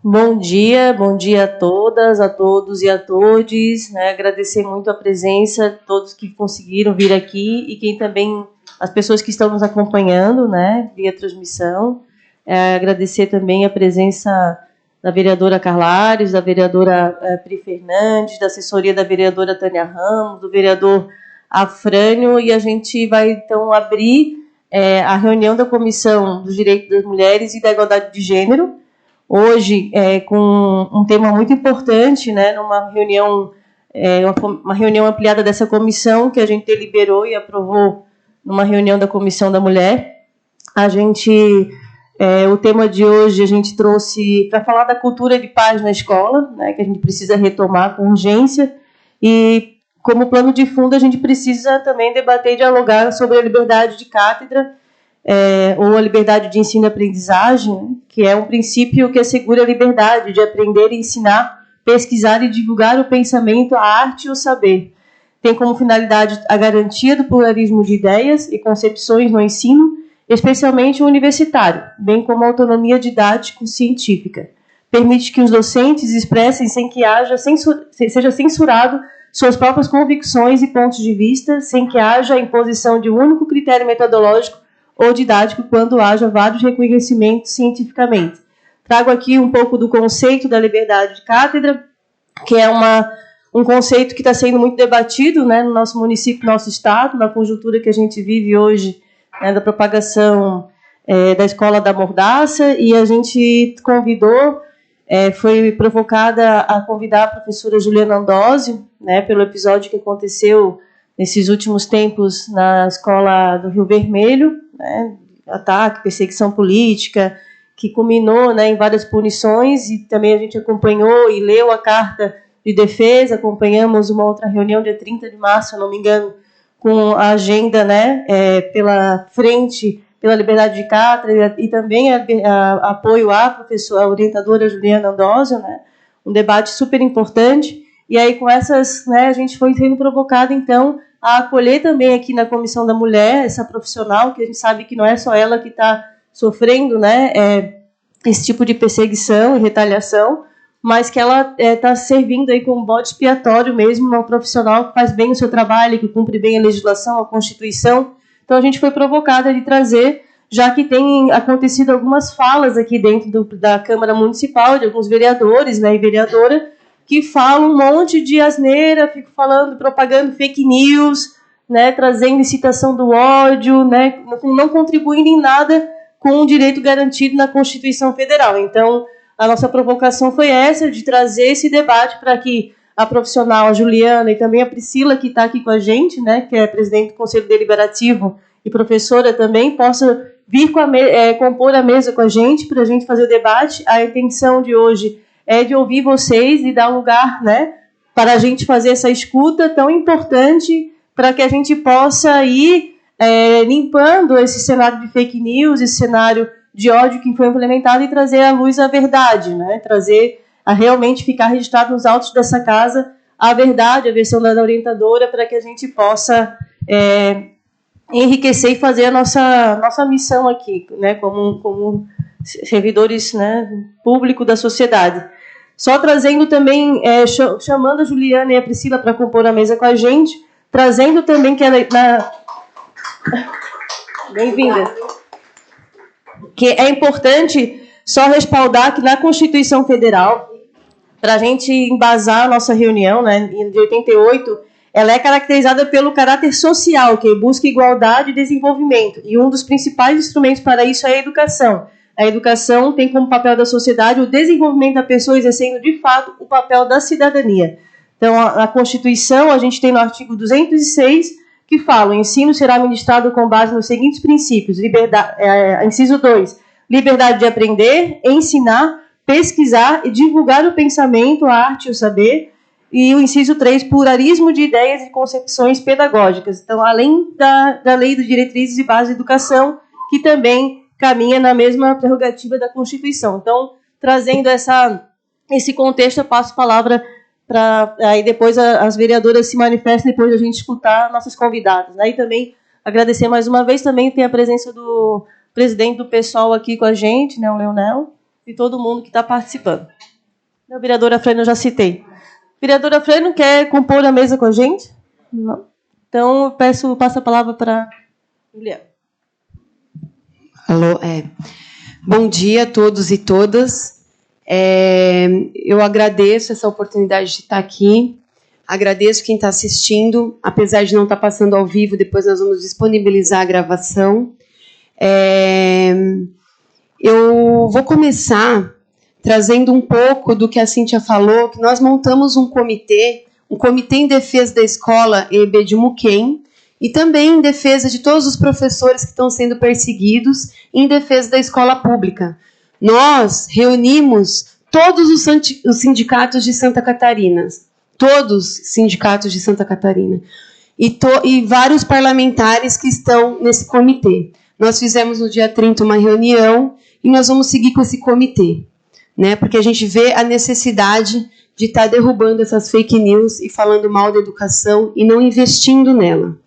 Bom dia a todas, a todos e a todes, né? Agradecer muito a presença de todos que conseguiram vir aqui e quem também, as pessoas que estão nos acompanhando, né, via transmissão. Agradecer também a presença da vereadora Carla Ares, da vereadora Pri Fernandes, da assessoria da vereadora Tânia Ramos, do vereador Afrânio, e a gente vai, então, abrir a reunião da Comissão dos Direitos das Mulheres e da Igualdade de Gênero, hoje, com um tema muito importante, né, numa reunião, uma reunião ampliada dessa comissão, que a gente deliberou e aprovou numa reunião da Comissão da Mulher. O tema de hoje a gente trouxe para falar da cultura de paz na escola, né, que a gente precisa retomar com urgência, e como plano de fundo a gente precisa também debater e dialogar sobre a liberdade de cátedra, ou a liberdade de ensino e aprendizagem, que é um princípio que assegura a liberdade de aprender e ensinar, pesquisar e divulgar o pensamento, a arte e o saber. Tem como finalidade a garantia do pluralismo de ideias e concepções no ensino, especialmente o universitário, bem como a autonomia didático-científica. Permite que os docentes expressem sem que seja censurado suas próprias convicções e pontos de vista, sem que haja a imposição de um único critério metodológico ou didático quando haja vários reconhecimentos cientificamente. Trago aqui um pouco do conceito da liberdade de cátedra, que é um conceito que está sendo muito debatido, né, no nosso município, no nosso estado, na conjuntura que a gente vive hoje, né, da propagação da escola da mordaça, e a gente convidou, foi provocada a convidar a professora Juliana Andósio, né, pelo episódio que aconteceu nesses últimos tempos na escola do Rio Vermelho, né, ataque, perseguição política, que culminou, né, em várias punições, e também a gente acompanhou e leu a carta de defesa, acompanhamos uma outra reunião dia 30 de março, se não me engano, com a agenda, né, pela frente, pela liberdade de cátedra, e também apoio à professora, à orientadora Juliana Andósio, né, um debate super importante. E aí, com essas, né, a gente foi sendo provocado, então, a acolher também aqui na Comissão da Mulher, essa profissional, que a gente sabe que não é só ela que está sofrendo, né, esse tipo de perseguição e retaliação, mas que ela está servindo aí como bode expiatório mesmo, uma profissional que faz bem o seu trabalho, que cumpre bem a legislação, a Constituição. Então, a gente foi provocada de trazer, já que tem acontecido algumas falas aqui dentro da Câmara Municipal, de alguns vereadores, né, e vereadora, que falam um monte de asneira, fico falando, propagando fake news, né, trazendo incitação do ódio, né, não contribuindo em nada com o direito garantido na Constituição Federal. Então, a nossa provocação foi essa, de trazer esse debate para que a profissional, a Juliana, e também a Priscila, que está aqui com a gente, né, que é presidente do Conselho Deliberativo e professora também, possa vir compor a mesa com a gente, para a gente fazer o debate. A intenção de hoje é de ouvir vocês e dar lugar, né, para a gente fazer essa escuta tão importante, para que a gente possa ir limpando esse cenário de fake news, esse cenário de ódio que foi implementado, e trazer à luz a verdade, né, trazer a realmente ficar registrado nos autos dessa casa a verdade, a versão da orientadora, para que a gente possa enriquecer e fazer a nossa missão aqui, né, como servidores, né, público da sociedade. Só trazendo também, chamando a Juliana e a Priscila para compor a mesa com a gente, trazendo também que bem-vinda. Que é importante só respaldar que na Constituição Federal, para a gente embasar a nossa reunião, né, de 88, ela é caracterizada pelo caráter social, que busca igualdade e desenvolvimento. E um dos principais instrumentos para isso é a educação. A educação tem como papel da sociedade o desenvolvimento da pessoa, exercendo, de fato, o papel da cidadania. Então, a Constituição, a gente tem no artigo 206, que fala: o ensino será ministrado com base nos seguintes princípios. Inciso 2, liberdade de aprender, ensinar, pesquisar e divulgar o pensamento, a arte e o saber. E o inciso 3, pluralismo de ideias e concepções pedagógicas. Então, além da Lei de Diretrizes e Bases de Educação, que também caminha na mesma prerrogativa da Constituição. Então, trazendo esse contexto, eu passo a palavra para aí depois as vereadoras se manifestem, depois da gente escutar nossas convidadas. Aí também agradecer mais uma vez, também tem a presença do presidente do PSOL aqui com a gente, né, o Leonel, e todo mundo que está participando. A vereadora Freno eu já citei. Vereadora Freno, quer compor a mesa com a gente? Não. Então, eu passo a palavra para Juliana. Alô, bom dia a todos e todas. Eu agradeço essa oportunidade de estar aqui. Agradeço quem está assistindo, apesar de não estar passando ao vivo, depois nós vamos disponibilizar a gravação. Eu vou começar trazendo um pouco do que a Cíntia falou, que nós montamos um comitê em defesa da escola EB de Muquem, e também em defesa de todos os professores que estão sendo perseguidos, em defesa da escola pública. Nós reunimos todos os sindicatos de Santa Catarina, todos os sindicatos de Santa Catarina, e vários parlamentares que estão nesse comitê. Nós fizemos no dia 30 uma reunião e nós vamos seguir com esse comitê, né? Porque a gente vê a necessidade de estar derrubando essas fake news e falando mal da educação e não investindo nela,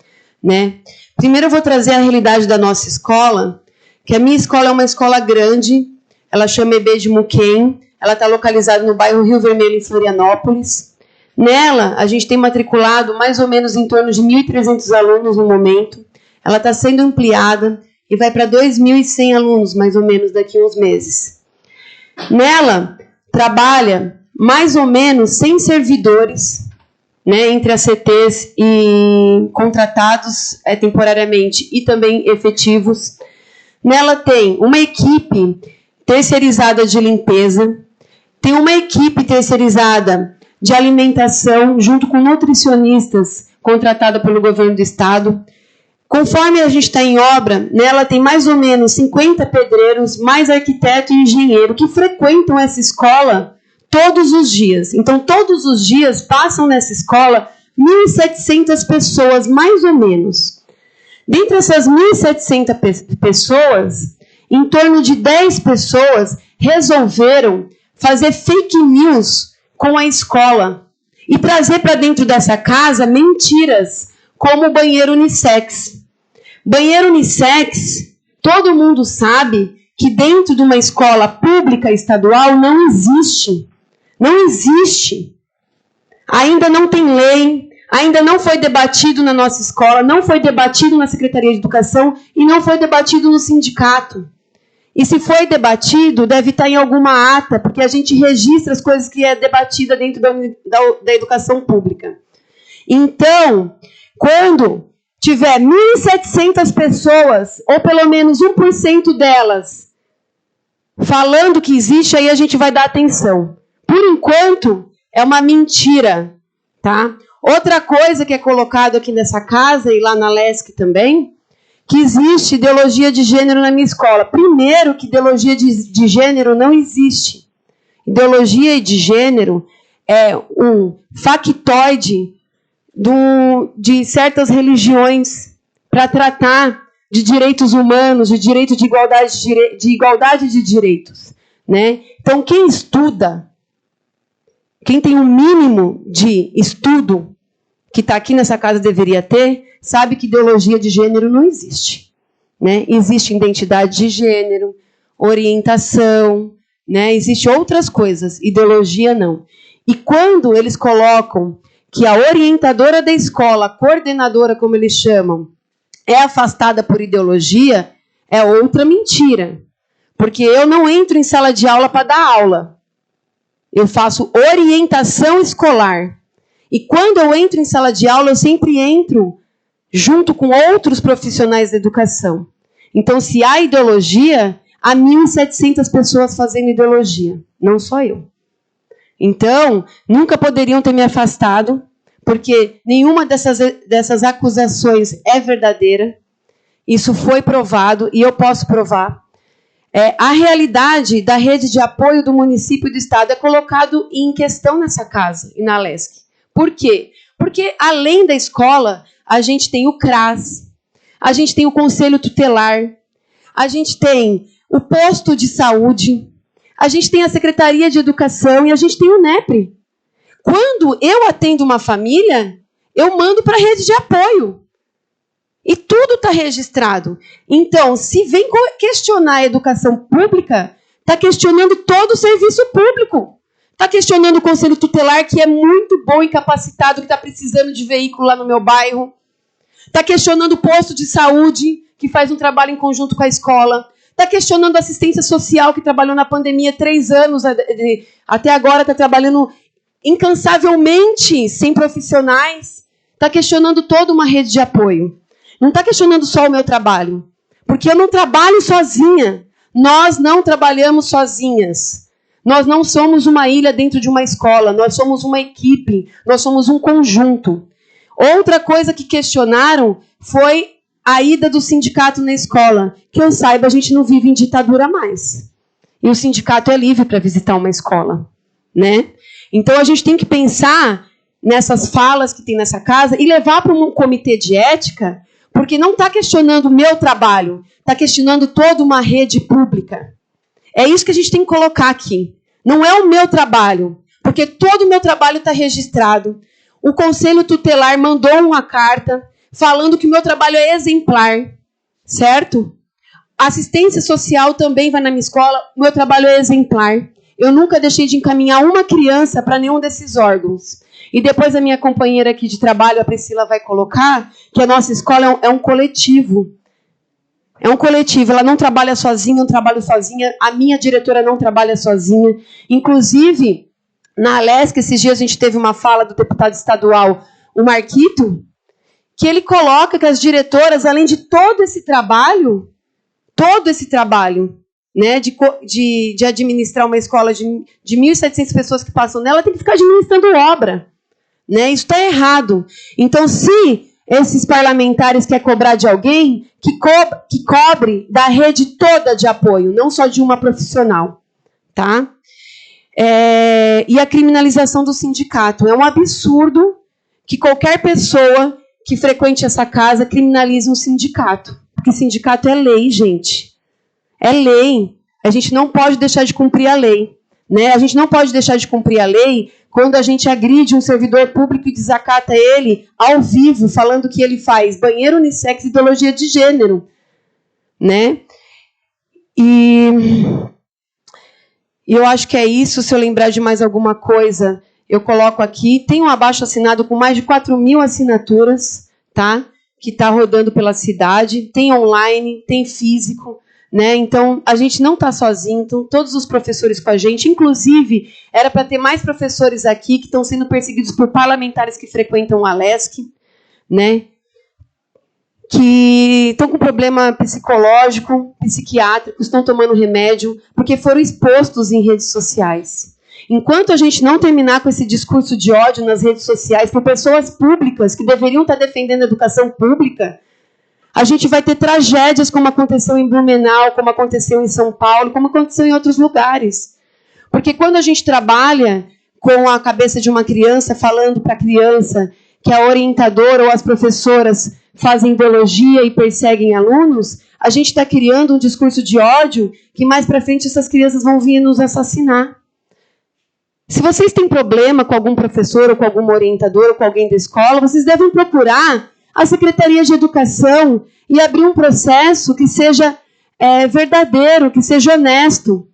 né? Primeiro eu vou trazer a realidade da nossa escola, que a minha escola é uma escola grande, ela chama EB de Muquem, ela está localizada no bairro Rio Vermelho, em Florianópolis. Nela, a gente tem matriculado mais ou menos em torno de 1.300 alunos no momento. Ela está sendo ampliada e vai para 2.100 alunos, mais ou menos, daqui a uns meses. Nela, trabalha mais ou menos 100 servidores, né, entre ACTs e contratados temporariamente e também efetivos. Nela tem uma equipe terceirizada de limpeza, tem uma equipe terceirizada de alimentação, junto com nutricionistas, contratada pelo governo do estado. Conforme a gente está em obra, nela tem mais ou menos 50 pedreiros, mais arquiteto e engenheiro, que frequentam essa escola todos os dias. Então, todos os dias passam nessa escola 1.700 pessoas, mais ou menos. Dentre essas 1.700 pessoas, em torno de 10 pessoas resolveram fazer fake news com a escola e trazer para dentro dessa casa mentiras, como o banheiro unissex. Banheiro unissex, todo mundo sabe que dentro de uma escola pública estadual não existe. Não existe. Ainda não tem lei, ainda não foi debatido na nossa escola, não foi debatido na Secretaria de Educação e não foi debatido no sindicato. E se foi debatido, deve estar em alguma ata, porque a gente registra as coisas que é debatida dentro da educação pública. Então, quando tiver 1.700 pessoas, ou pelo menos 1% delas, falando que existe, aí a gente vai dar atenção. Por enquanto, é uma mentira, tá? Outra coisa que é colocado aqui nessa casa, e lá na LESC também, que existe ideologia de gênero na minha escola. Primeiro, que ideologia de gênero não existe. Ideologia de gênero é um factoide de certas religiões para tratar de direitos humanos, de direito de igualdade de direitos, né? Então, quem estuda, quem tem um mínimo de estudo que está aqui nessa casa deveria ter, sabe que ideologia de gênero não existe, né? Existe identidade de gênero, orientação, né? Existe outras coisas, ideologia não. E quando eles colocam que a orientadora da escola, a coordenadora, como eles chamam, é afastada por ideologia, é outra mentira. Porque eu não entro em sala de aula para dar aula. Eu faço orientação escolar. E quando eu entro em sala de aula, eu sempre entro junto com outros profissionais da educação. Então, se há ideologia, há 1.700 pessoas fazendo ideologia, não só eu. Então, nunca poderiam ter me afastado, porque nenhuma dessas acusações é verdadeira. Isso foi provado, e eu posso provar. A realidade da rede de apoio do município e do estado é colocado em questão nessa casa e na LESC. Por quê? Porque, além da escola, a gente tem o CRAS, a gente tem o Conselho Tutelar, a gente tem o posto de saúde, a gente tem a Secretaria de Educação e a gente tem o NEPRE. Quando eu atendo uma família, eu mando para a rede de apoio. E tudo está registrado. Então, se vem questionar a educação pública, Está questionando todo o serviço público. Está questionando o Conselho Tutelar, que é muito bom e capacitado, que está precisando de veículo lá no meu bairro. Está questionando o posto de saúde, que faz um trabalho em conjunto com a escola. Está questionando a assistência social, que trabalhou na pandemia 3 anos, até agora está trabalhando incansavelmente, sem profissionais. Está questionando toda uma rede de apoio. Não está questionando só o meu trabalho, porque eu não trabalho sozinha. Nós não trabalhamos sozinhas. Nós não somos uma ilha dentro de uma escola, nós somos uma equipe, nós somos um conjunto. Outra coisa que questionaram foi a ida do sindicato na escola. Que eu saiba, a gente não vive em ditadura mais. E o sindicato é livre para visitar uma escola, né? Então a gente tem que pensar nessas falas que tem nessa casa e levar para um comitê de ética, porque não está questionando o meu trabalho, está questionando toda uma rede pública. É isso que a gente tem que colocar aqui. Não é o meu trabalho, porque todo o meu trabalho está registrado. O Conselho Tutelar mandou uma carta falando que o meu trabalho é exemplar, certo? A assistência social também vai na minha escola, o meu trabalho é exemplar. Eu nunca deixei de encaminhar uma criança para nenhum desses órgãos. E depois a minha companheira aqui de trabalho, a Priscila, vai colocar que a nossa escola é um coletivo. É um coletivo, ela não trabalha sozinha, eu não trabalho sozinha, a minha diretora não trabalha sozinha. Inclusive, na Alesc, esses dias a gente teve uma fala do deputado estadual, o Marquito, que ele coloca que as diretoras, além de todo esse trabalho, né, de administrar uma escola de 1.700 pessoas que passam nela, tem que ficar administrando obra. Né? Isso está errado. Então, se esses parlamentares querem cobrar de alguém, que cobre da rede toda de apoio, não só de uma profissional. Tá? E a criminalização do sindicato. É um absurdo que qualquer pessoa que frequente essa casa criminalize um sindicato. Porque sindicato é lei, gente. É lei. A gente não pode deixar de cumprir a lei. Né? A gente não pode deixar de cumprir a lei quando a gente agride um servidor público e desacata ele ao vivo, falando que ele faz banheiro unissex e ideologia de gênero. Né? E eu acho que é isso. Se eu lembrar de mais alguma coisa, eu coloco aqui. Tem um abaixo-assinado com mais de 4.000 assinaturas, tá? Que está rodando pela cidade. Tem online, tem físico. Né? Então, a gente não está sozinho, então todos os professores com a gente, inclusive, era para ter mais professores aqui que estão sendo perseguidos por parlamentares que frequentam o Alesc, né? Que estão com problema psicológico, psiquiátrico, estão tomando remédio, porque foram expostos em redes sociais. Enquanto a gente não terminar com esse discurso de ódio nas redes sociais por pessoas públicas que deveriam estar defendendo a educação pública, a gente vai ter tragédias como aconteceu em Blumenau, como aconteceu em São Paulo, como aconteceu em outros lugares. Porque quando a gente trabalha com a cabeça de uma criança, falando para a criança que a orientadora ou as professoras fazem ideologia e perseguem alunos, a gente está criando um discurso de ódio que mais para frente essas crianças vão vir nos assassinar. Se vocês têm problema com algum professor ou com alguma orientadora ou com alguém da escola, vocês devem procurar a Secretaria de Educação e abrir um processo que seja verdadeiro, que seja honesto.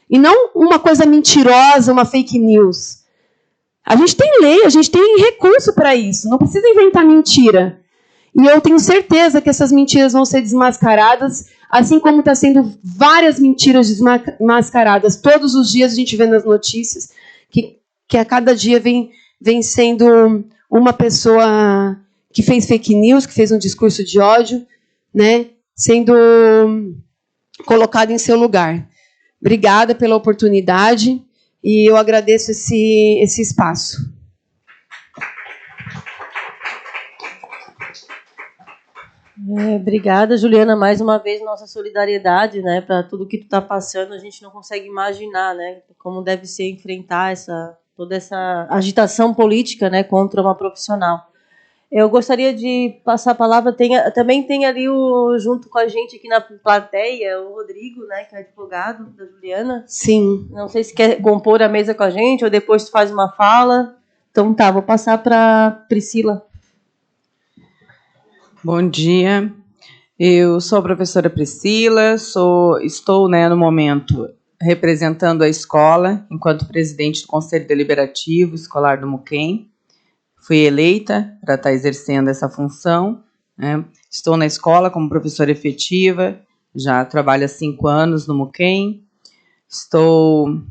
E não uma coisa mentirosa, uma fake news. A gente tem lei, a gente tem recurso para isso. Não precisa inventar mentira. E eu tenho certeza que essas mentiras vão ser desmascaradas, assim como está sendo várias mentiras desmascaradas. Todos os dias a gente vê nas notícias que a cada dia vem sendo uma pessoa que fez fake news, que fez um discurso de ódio, né, sendo colocado em seu lugar. Obrigada pela oportunidade e eu agradeço esse espaço. Obrigada, Juliana, mais uma vez nossa solidariedade, né, para tudo que tu está passando. A gente não consegue imaginar, né, como deve ser enfrentar toda essa agitação política, né, contra uma profissional. Eu gostaria de passar a palavra, também tem ali junto com a gente aqui na plateia, o Rodrigo, né, que é advogado da Juliana. Sim. Não sei se quer compor a mesa com a gente ou depois tu faz uma fala. Então tá, vou passar para Priscila. Bom dia, eu sou a professora Priscila, estou, né, no momento representando a escola enquanto presidente do Conselho Deliberativo Escolar do Muquem. Fui eleita para estar exercendo essa função, né? Estou na escola como professora efetiva, já trabalho há 5 anos no Muquem. Estou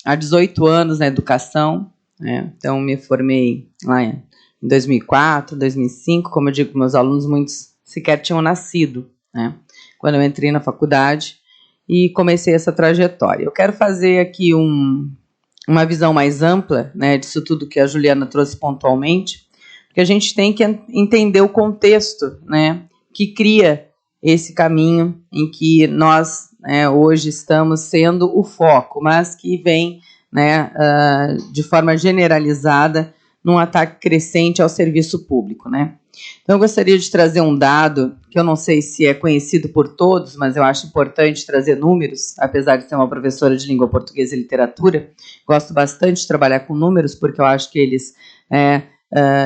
há 18 anos na educação, né? Então me formei lá em 2004, 2005, como eu digo para meus alunos, muitos sequer tinham nascido, né, quando eu entrei na faculdade e comecei essa trajetória. Eu quero fazer aqui uma visão mais ampla, né, disso tudo que a Juliana trouxe pontualmente, porque a gente tem que entender o contexto, né, que cria esse caminho em que nós, né, hoje estamos sendo o foco, mas que vem, né, de forma generalizada num ataque crescente ao serviço público, né? Então, eu gostaria de trazer um dado que eu não sei se é conhecido por todos, mas eu acho importante trazer números, apesar de ser uma professora de língua portuguesa e literatura. Gosto bastante de trabalhar com números, porque eu acho que eles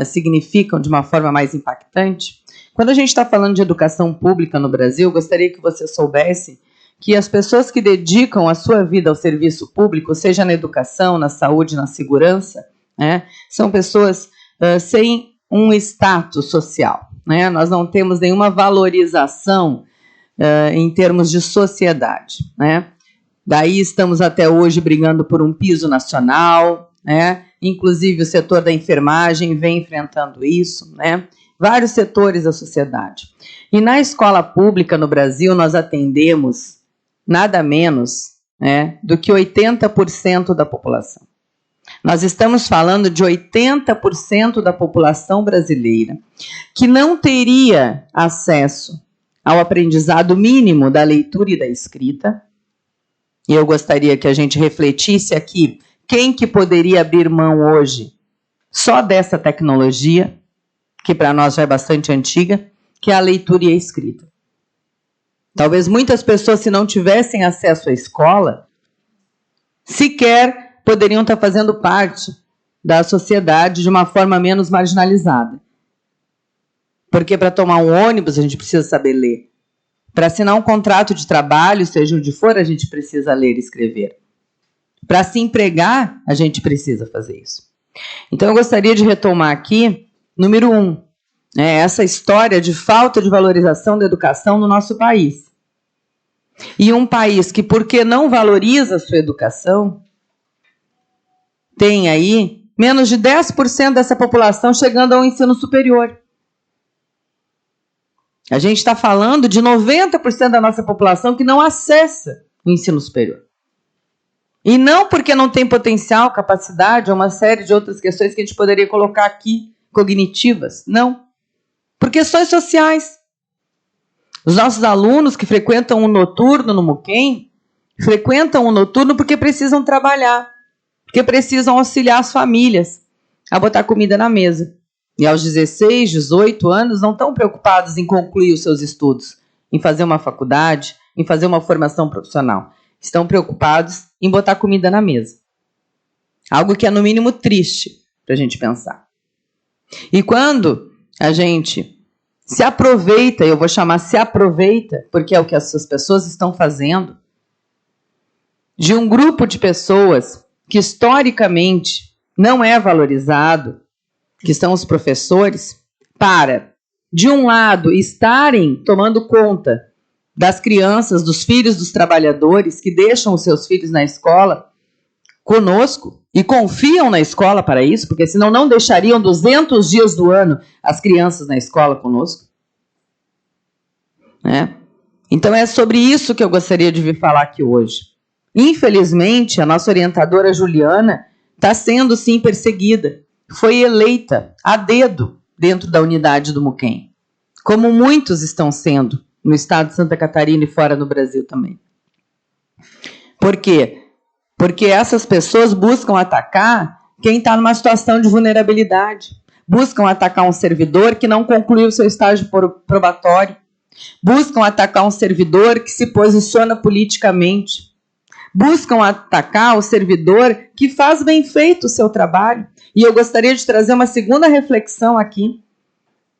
significam de uma forma mais impactante. Quando a gente está falando de educação pública no Brasil, eu gostaria que você soubesse que as pessoas que dedicam a sua vida ao serviço público, seja na educação, na saúde, na segurança, né, são pessoas sem um status social, né? Nós não temos nenhuma valorização em termos de sociedade, né? Daí estamos até hoje brigando por um piso nacional, né? Inclusive o setor da enfermagem vem enfrentando isso, né? Vários setores da sociedade. E na escola pública no Brasil nós atendemos nada menos, né, do que 80% da população. Nós estamos falando de 80% da população brasileira que não teria acesso ao aprendizado mínimo da leitura e da escrita. E eu gostaria que a gente refletisse aqui quem que poderia abrir mão hoje só dessa tecnologia, que para nós já é bastante antiga, que é a leitura e a escrita. Talvez muitas pessoas, se não tivessem acesso à escola, sequer poderiam estar fazendo parte da sociedade de uma forma menos marginalizada. Porque para tomar um ônibus a gente precisa saber ler. Para assinar um contrato de trabalho, seja onde for, a gente precisa ler e escrever. Para se empregar, a gente precisa fazer isso. Então eu gostaria de retomar aqui, número 1, essa história de falta de valorização da educação no nosso país. E um país que, porque não valoriza a sua educação, tem aí menos de 10% dessa população chegando ao ensino superior. A gente está falando de 90% da nossa população que não acessa o ensino superior. E não porque não tem potencial, capacidade, ou uma série de outras questões que a gente poderia colocar aqui, cognitivas. Não. Por questões sociais. Os nossos alunos que frequentam o noturno no Muquem, frequentam o noturno porque precisam trabalhar. Porque precisam auxiliar as famílias a botar comida na mesa. E aos 16, 18 anos não estão preocupados em concluir os seus estudos, em fazer uma faculdade, em fazer uma formação profissional. Estão preocupados em botar comida na mesa. Algo que é no mínimo triste para a gente pensar. E quando a gente se aproveita, eu vou chamar se aproveita, porque é o que essas pessoas estão fazendo, de um grupo de pessoas que historicamente não é valorizado, que são os professores, para, de um lado, estarem tomando conta das crianças, dos filhos dos trabalhadores que deixam os seus filhos na escola conosco e confiam na escola para isso, porque senão não deixariam 200 dias do ano as crianças na escola conosco. Então é sobre isso que eu gostaria de vir falar aqui hoje. Infelizmente, a nossa orientadora Juliana está sendo, sim, perseguida. Foi eleita a dedo dentro da unidade do Muquem, como muitos estão sendo no estado de Santa Catarina e fora no Brasil também. Por quê? Porque essas pessoas buscam atacar quem está numa situação de vulnerabilidade. Buscam atacar um servidor que não concluiu seu estágio probatório. Buscam atacar um servidor que se posiciona politicamente. Buscam atacar o servidor que faz bem feito o seu trabalho. E eu gostaria de trazer uma segunda reflexão aqui,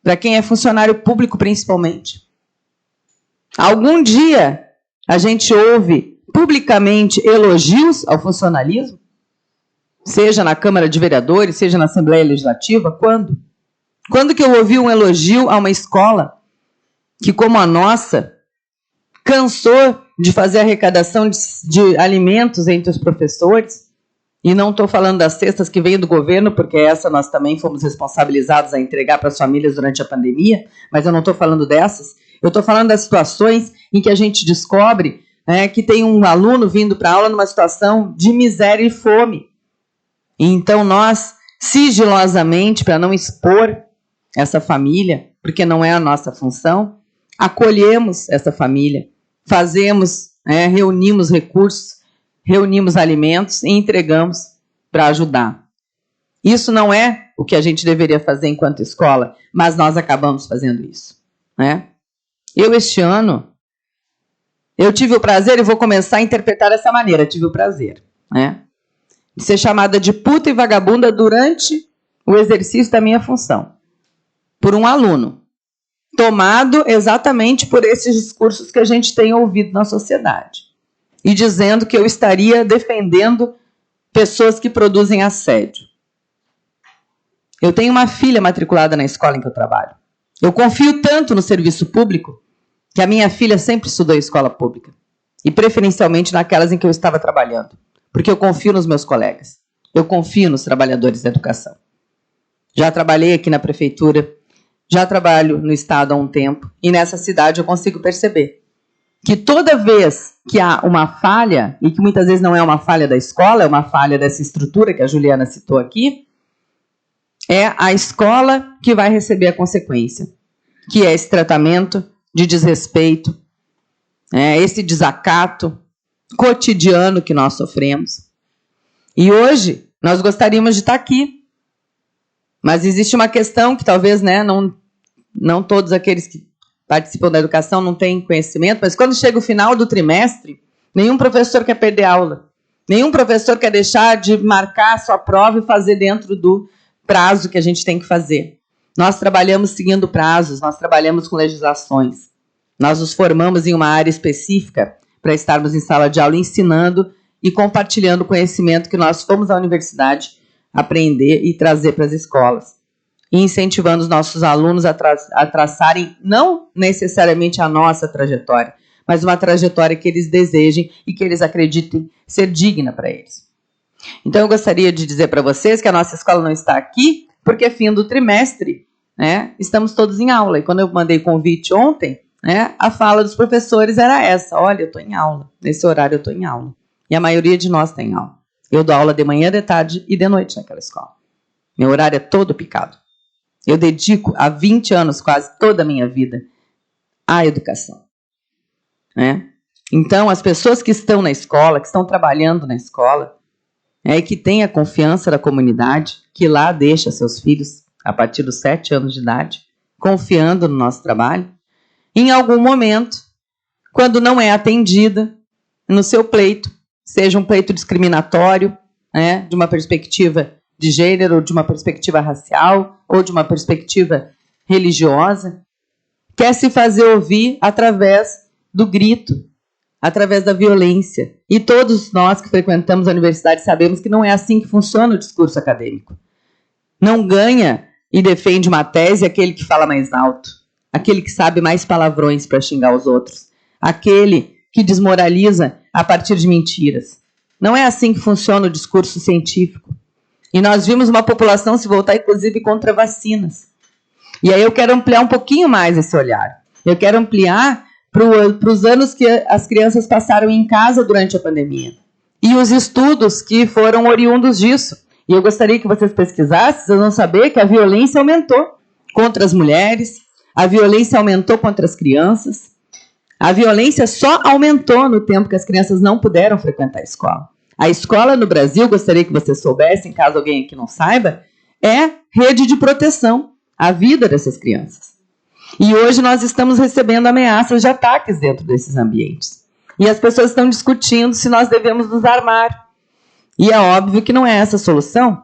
para quem é funcionário público principalmente. Algum dia a gente ouve publicamente elogios ao funcionalismo? Seja na Câmara de Vereadores, seja na Assembleia Legislativa? Quando? Quando que eu ouvi um elogio a uma escola que, como a nossa, cansou de fazer arrecadação de alimentos entre os professores? E não estou falando das cestas que vêm do governo, porque essa nós também fomos responsabilizados a entregar para as famílias durante a pandemia, mas eu não estou falando dessas. Eu estou falando das situações em que a gente descobre que tem um aluno vindo para a aula numa situação de miséria e fome. E então nós, sigilosamente, para não expor essa família, porque não é a nossa função, acolhemos essa família, fazemos, reunimos recursos, reunimos alimentos e entregamos para ajudar. Isso não é o que a gente deveria fazer enquanto escola, mas nós acabamos fazendo isso. Eu, este ano, eu tive o prazer, e vou começar a interpretar dessa maneira, tive o prazer, de ser chamada de puta e vagabunda durante o exercício da minha função, por um aluno, tomado exatamente por esses discursos que a gente tem ouvido na sociedade, e dizendo que eu estaria defendendo pessoas que produzem assédio. Eu tenho uma filha matriculada na escola em que eu trabalho. Eu confio tanto no serviço público que a minha filha sempre estudou em escola pública, e preferencialmente naquelas em que eu estava trabalhando, porque eu confio nos meus colegas, eu confio nos trabalhadores da educação. Já trabalhei aqui na prefeitura, já trabalho no estado há um tempo, e nessa cidade eu consigo perceber que toda vez que há uma falha, e que muitas vezes não é uma falha da escola, é uma falha dessa estrutura que a Juliana citou aqui, é a escola que vai receber a consequência, que é esse tratamento de desrespeito, esse desacato cotidiano que nós sofremos. E hoje nós gostaríamos de estar aqui, mas existe uma questão que talvez não todos aqueles que participam da educação não têm conhecimento, mas quando chega o final do trimestre, nenhum professor quer perder aula, nenhum professor quer deixar de marcar a sua prova e fazer dentro do prazo que a gente tem que fazer. Nós trabalhamos seguindo prazos, nós trabalhamos com legislações, nós nos formamos em uma área específica para estarmos em sala de aula ensinando e compartilhando o conhecimento que nós fomos à universidade aprender e trazer para as escolas. E incentivando os nossos alunos a traçarem não necessariamente a nossa trajetória, mas uma trajetória que eles desejem e que eles acreditem ser digna para eles. Então eu gostaria de dizer para vocês que a nossa escola não está aqui porque é fim do trimestre, estamos todos em aula. E quando eu mandei convite ontem, a fala dos professores era essa: olha, eu estou em aula, nesse horário eu estou em aula. E a maioria de nós está em aula. Eu dou aula de manhã, de tarde e de noite naquela escola. Meu horário é todo picado. Eu dedico há 20 anos, quase toda a minha vida, à educação. Então, as pessoas que estão na escola, que estão trabalhando na escola, e que têm a confiança da comunidade, que lá deixa seus filhos a partir dos 7 anos de idade, confiando no nosso trabalho, em algum momento, quando não é atendida no seu pleito, seja um pleito discriminatório, de uma perspectiva de gênero, ou de uma perspectiva racial, ou de uma perspectiva religiosa, quer se fazer ouvir através do grito, através da violência. E todos nós que frequentamos a universidade sabemos que não é assim que funciona o discurso acadêmico. Não ganha e defende uma tese aquele que fala mais alto, aquele que sabe mais palavrões para xingar os outros, aquele que desmoraliza a partir de mentiras. Não é assim que funciona o discurso científico. E nós vimos uma população se voltar, inclusive, contra vacinas. E aí eu quero ampliar um pouquinho mais esse olhar. Eu quero ampliar para os anos que as crianças passaram em casa durante a pandemia. E os estudos que foram oriundos disso. E eu gostaria que vocês pesquisassem, vocês vão saber que a violência aumentou contra as mulheres, a violência aumentou contra as crianças. A violência só aumentou no tempo que as crianças não puderam frequentar a escola. A escola no Brasil, gostaria que vocês soubessem, caso alguém aqui não saiba, é rede de proteção à vida dessas crianças. E hoje nós estamos recebendo ameaças de ataques dentro desses ambientes. E as pessoas estão discutindo se nós devemos nos armar. E é óbvio que não é essa a solução,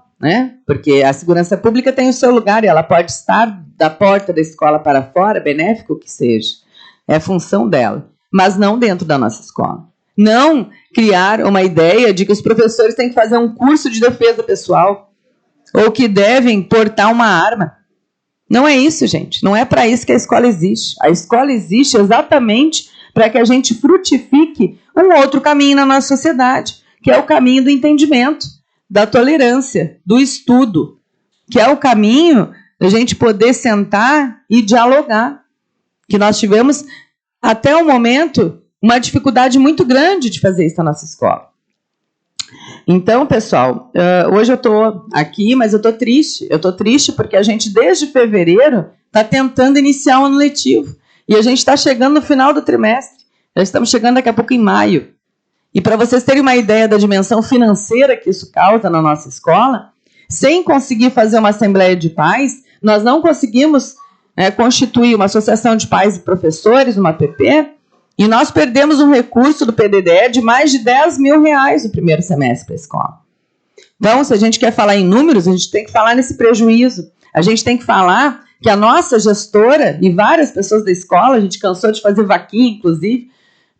porque a segurança pública tem o seu lugar e ela pode estar da porta da escola para fora, benéfico que seja. É função dela, mas não dentro da nossa escola. Não criar uma ideia de que os professores têm que fazer um curso de defesa pessoal ou que devem portar uma arma. Não é isso, gente. Não é para isso que a escola existe. A escola existe exatamente para que a gente frutifique um outro caminho na nossa sociedade, que é o caminho do entendimento, da tolerância, do estudo, que é o caminho da gente poder sentar e dialogar. Que nós tivemos, até o momento, uma dificuldade muito grande de fazer isso na nossa escola. Então, pessoal, hoje eu estou aqui, mas eu estou triste. Eu estou triste porque a gente, desde fevereiro, está tentando iniciar o ano letivo. E a gente está chegando no final do trimestre. Já estamos chegando daqui a pouco em maio. E para vocês terem uma ideia da dimensão financeira que isso causa na nossa escola, sem conseguir fazer uma assembleia de pais, nós não conseguimos constituir uma associação de pais e professores, uma APP, e nós perdemos um recurso do PDDE de mais de R$10 mil no primeiro semestre para a escola. Então, se a gente quer falar em números, a gente tem que falar nesse prejuízo. A gente tem que falar que a nossa gestora e várias pessoas da escola, a gente cansou de fazer vaquinha, inclusive,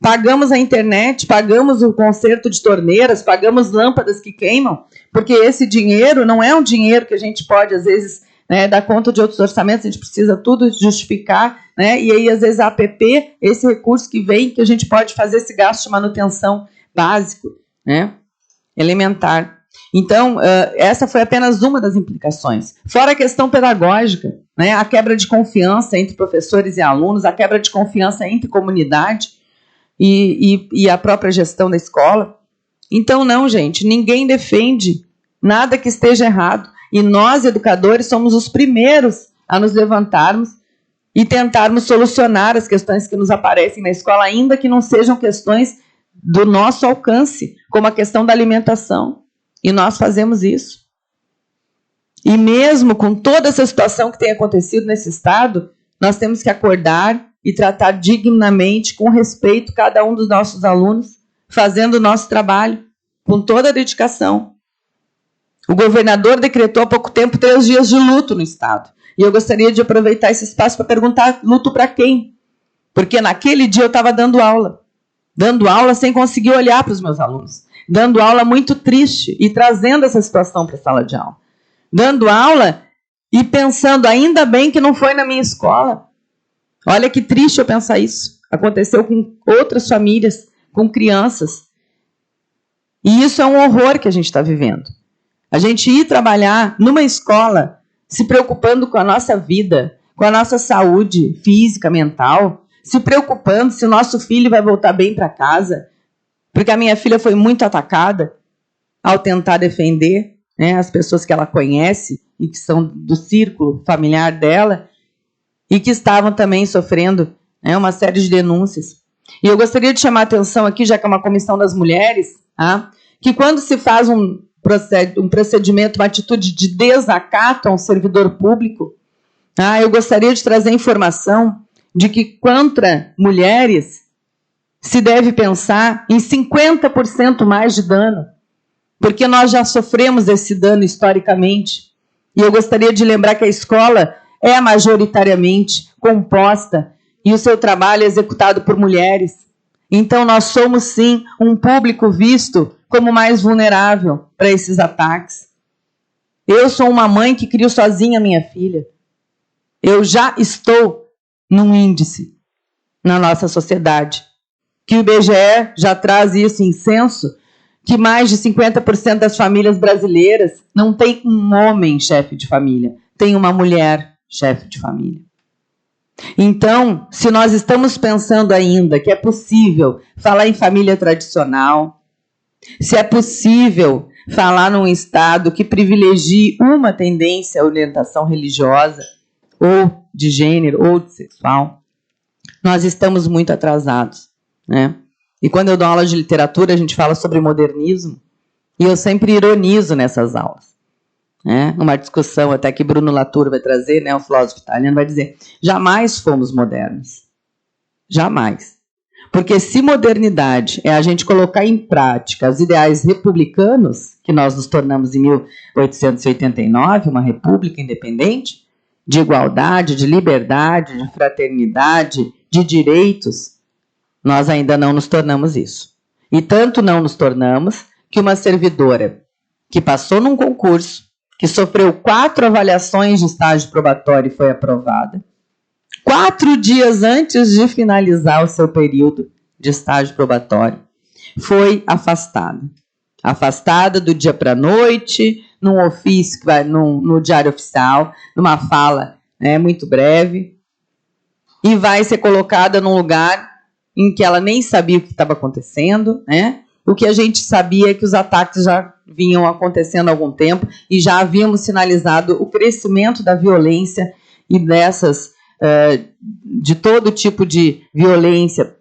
pagamos a internet, pagamos o conserto de torneiras, pagamos lâmpadas que queimam, porque esse dinheiro não é um dinheiro que a gente pode, às vezes, dar conta de outros orçamentos, a gente precisa tudo justificar, e aí, às vezes, a APP, esse recurso que vem, que a gente pode fazer esse gasto de manutenção básico, elementar. Então, essa foi apenas uma das implicações. Fora a questão pedagógica, a quebra de confiança entre professores e alunos, a quebra de confiança entre comunidade e a própria gestão da escola. Então, não, gente, ninguém defende nada que esteja errado. E nós, educadores, somos os primeiros a nos levantarmos e tentarmos solucionar as questões que nos aparecem na escola, ainda que não sejam questões do nosso alcance, como a questão da alimentação. E nós fazemos isso. E mesmo com toda essa situação que tem acontecido nesse estado, nós temos que acordar e tratar dignamente, com respeito, cada um dos nossos alunos, fazendo o nosso trabalho, com toda a dedicação. O governador decretou há pouco tempo 3 dias de luto no estado. E eu gostaria de aproveitar esse espaço para perguntar luto para quem? Porque naquele dia eu estava dando aula sem conseguir olhar para os meus alunos, dando aula muito triste e trazendo essa situação para a sala de aula. Dando aula e pensando, ainda bem que não foi na minha escola. Olha que triste eu pensar isso. Aconteceu com outras famílias, com crianças. E isso é um horror que a gente está vivendo. A gente ir trabalhar numa escola se preocupando com a nossa vida, com a nossa saúde física, mental, se preocupando se o nosso filho vai voltar bem para casa, porque a minha filha foi muito atacada ao tentar defender as pessoas que ela conhece e que são do círculo familiar dela e que estavam também sofrendo uma série de denúncias. E eu gostaria de chamar a atenção aqui, já que é uma comissão das mulheres, que quando se faz um procedimento, uma atitude de desacato a um servidor público, eu gostaria de trazer informação de que contra mulheres se deve pensar em 50% mais de dano, porque nós já sofremos esse dano historicamente. E eu gostaria de lembrar que a escola é majoritariamente composta e o seu trabalho é executado por mulheres. Então nós somos, sim, um público visto como mais vulnerável para esses ataques. Eu sou uma mãe que criou sozinha a minha filha. Eu já estou num índice na nossa sociedade, que o IBGE já traz isso em censo, que mais de 50% das famílias brasileiras não tem um homem chefe de família, tem uma mulher chefe de família. Então, se nós estamos pensando ainda que é possível falar em família tradicional, se é possível falar num Estado que privilegie uma tendência à orientação religiosa, ou de gênero, ou de sexual, nós estamos muito atrasados, E quando eu dou aula de literatura, a gente fala sobre modernismo, e eu sempre ironizo nessas aulas. Uma discussão até que Bruno Latour vai trazer, o filósofo italiano, vai dizer, jamais fomos modernos. Jamais. Porque se modernidade é a gente colocar em prática os ideais republicanos, que nós nos tornamos em 1889, uma república independente, de igualdade, de liberdade, de fraternidade, de direitos, nós ainda não nos tornamos isso. E tanto não nos tornamos que uma servidora que passou num concurso, que sofreu 4 avaliações de estágio probatório e foi aprovada, 4 dias antes de finalizar o seu período de estágio probatório, foi afastada. Afastada do dia para a noite, num ofício, no diário oficial, numa fala muito breve, e vai ser colocada num lugar em que ela nem sabia o que estava acontecendo, né? O que a gente sabia é que os ataques já vinham acontecendo há algum tempo e já havíamos sinalizado o crescimento da violência e de todo tipo de violência,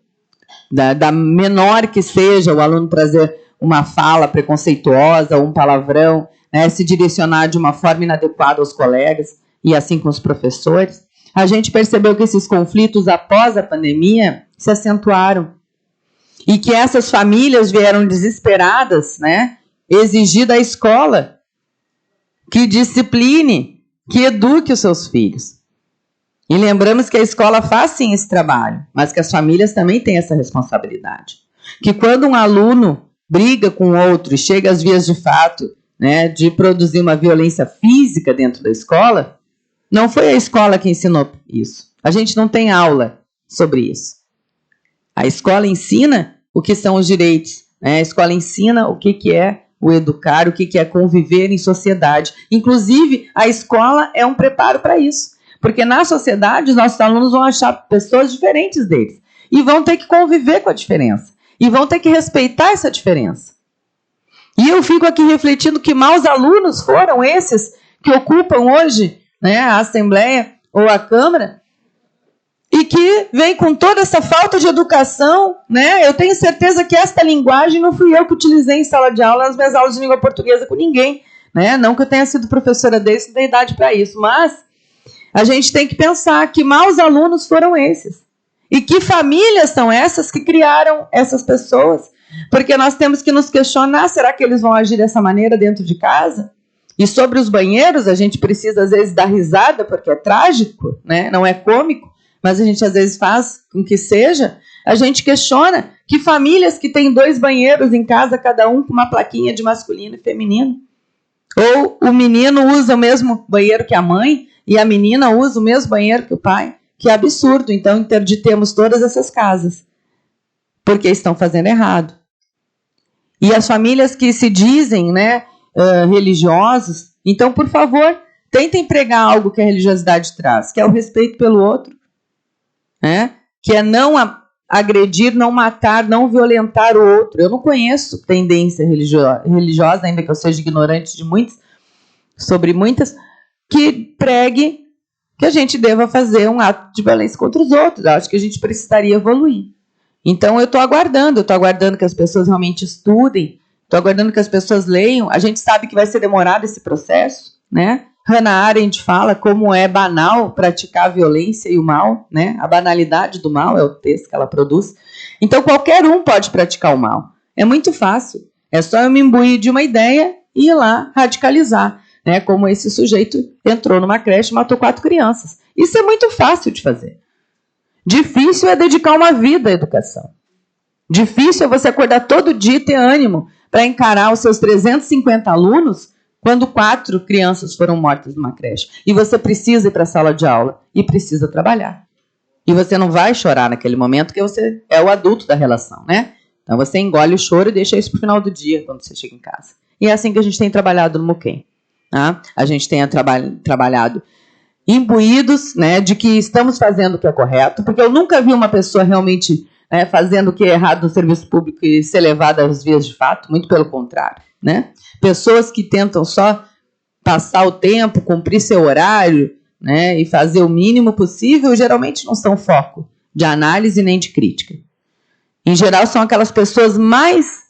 da menor que seja, o aluno trazer uma fala preconceituosa, um palavrão, né, se direcionar de uma forma inadequada aos colegas e assim com os professores. A gente percebeu que esses conflitos após a pandemia se acentuaram e que essas famílias vieram desesperadas, né, exigir da escola que discipline, que eduque os seus filhos. E lembramos que a escola faz sim esse trabalho, mas que as famílias também têm essa responsabilidade. Que quando um aluno briga com outro e chega às vias de fato, né, de produzir uma violência física dentro da escola, não foi a escola que ensinou isso. A gente não tem aula sobre isso. A escola ensina o que são os direitos, né? A escola ensina o que é o educar, o que é conviver em sociedade. Inclusive, a escola é um preparo para isso. Porque na sociedade, os nossos alunos vão achar pessoas diferentes deles. E vão ter que conviver com a diferença. E vão ter que respeitar essa diferença. E eu fico aqui refletindo que maus alunos foram esses que ocupam hoje, né, a Assembleia ou a Câmara, e que vem com toda essa falta de educação, né? Eu tenho certeza que esta linguagem não fui eu que utilizei em sala de aula, nas minhas aulas de língua portuguesa com ninguém, né? Não que eu tenha sido professora deles, não tenho idade para isso, mas a gente tem que pensar que maus alunos foram esses. E que famílias são essas que criaram essas pessoas? Porque nós temos que nos questionar, será que eles vão agir dessa maneira dentro de casa? E sobre os banheiros, a gente precisa às vezes dar risada, porque é trágico, né? Não é cômico, mas a gente às vezes faz com que seja. A gente questiona que famílias que têm 2 banheiros em casa, cada um com uma plaquinha de masculino e feminino. Ou o menino usa o mesmo banheiro que a mãe e a menina usa o mesmo banheiro que o pai. Que é absurdo. Então, interditemos todas essas casas, porque estão fazendo errado. E as famílias que se dizem, né, religiosos, então, por favor, tentem pregar algo que a religiosidade traz, que é o respeito pelo outro, né? Que é não agredir, não matar, não violentar o outro. Eu não conheço tendência religiosa, ainda que eu seja ignorante de muitas, sobre muitas, que pregue que a gente deva fazer um ato de violência contra os outros. Eu acho que a gente precisaria evoluir. Então, eu estou aguardando que as pessoas realmente estudem, estou aguardando que as pessoas leiam. A gente sabe que vai ser demorado esse processo, né? Hannah Arendt fala como é banal praticar a violência e o mal, né? A banalidade do mal é o texto que ela produz. Então, qualquer um pode praticar o mal. É muito fácil. É só eu me imbuir de uma ideia e ir lá radicalizar, né? Como esse sujeito entrou numa creche e matou 4 crianças. Isso é muito fácil de fazer. Difícil é dedicar uma vida à educação. Difícil é você acordar todo dia e ter ânimo para encarar os seus 350 alunos quando 4 crianças foram mortas numa creche. E você precisa ir para a sala de aula e precisa trabalhar. E você não vai chorar naquele momento, porque você é o adulto da relação, né? Então você engole o choro e deixa isso para o final do dia, quando você chega em casa. E é assim que a gente tem trabalhado no Muquem. Tá? A gente tem trabalhado imbuídos, né, de que estamos fazendo o que é correto, porque eu nunca vi uma pessoa realmente fazendo o que é errado no serviço público e ser levada às vias de fato, muito pelo contrário, né? Pessoas que tentam só passar o tempo, cumprir seu horário, né, e fazer o mínimo possível, geralmente não são foco de análise nem de crítica. Em geral, são aquelas pessoas mais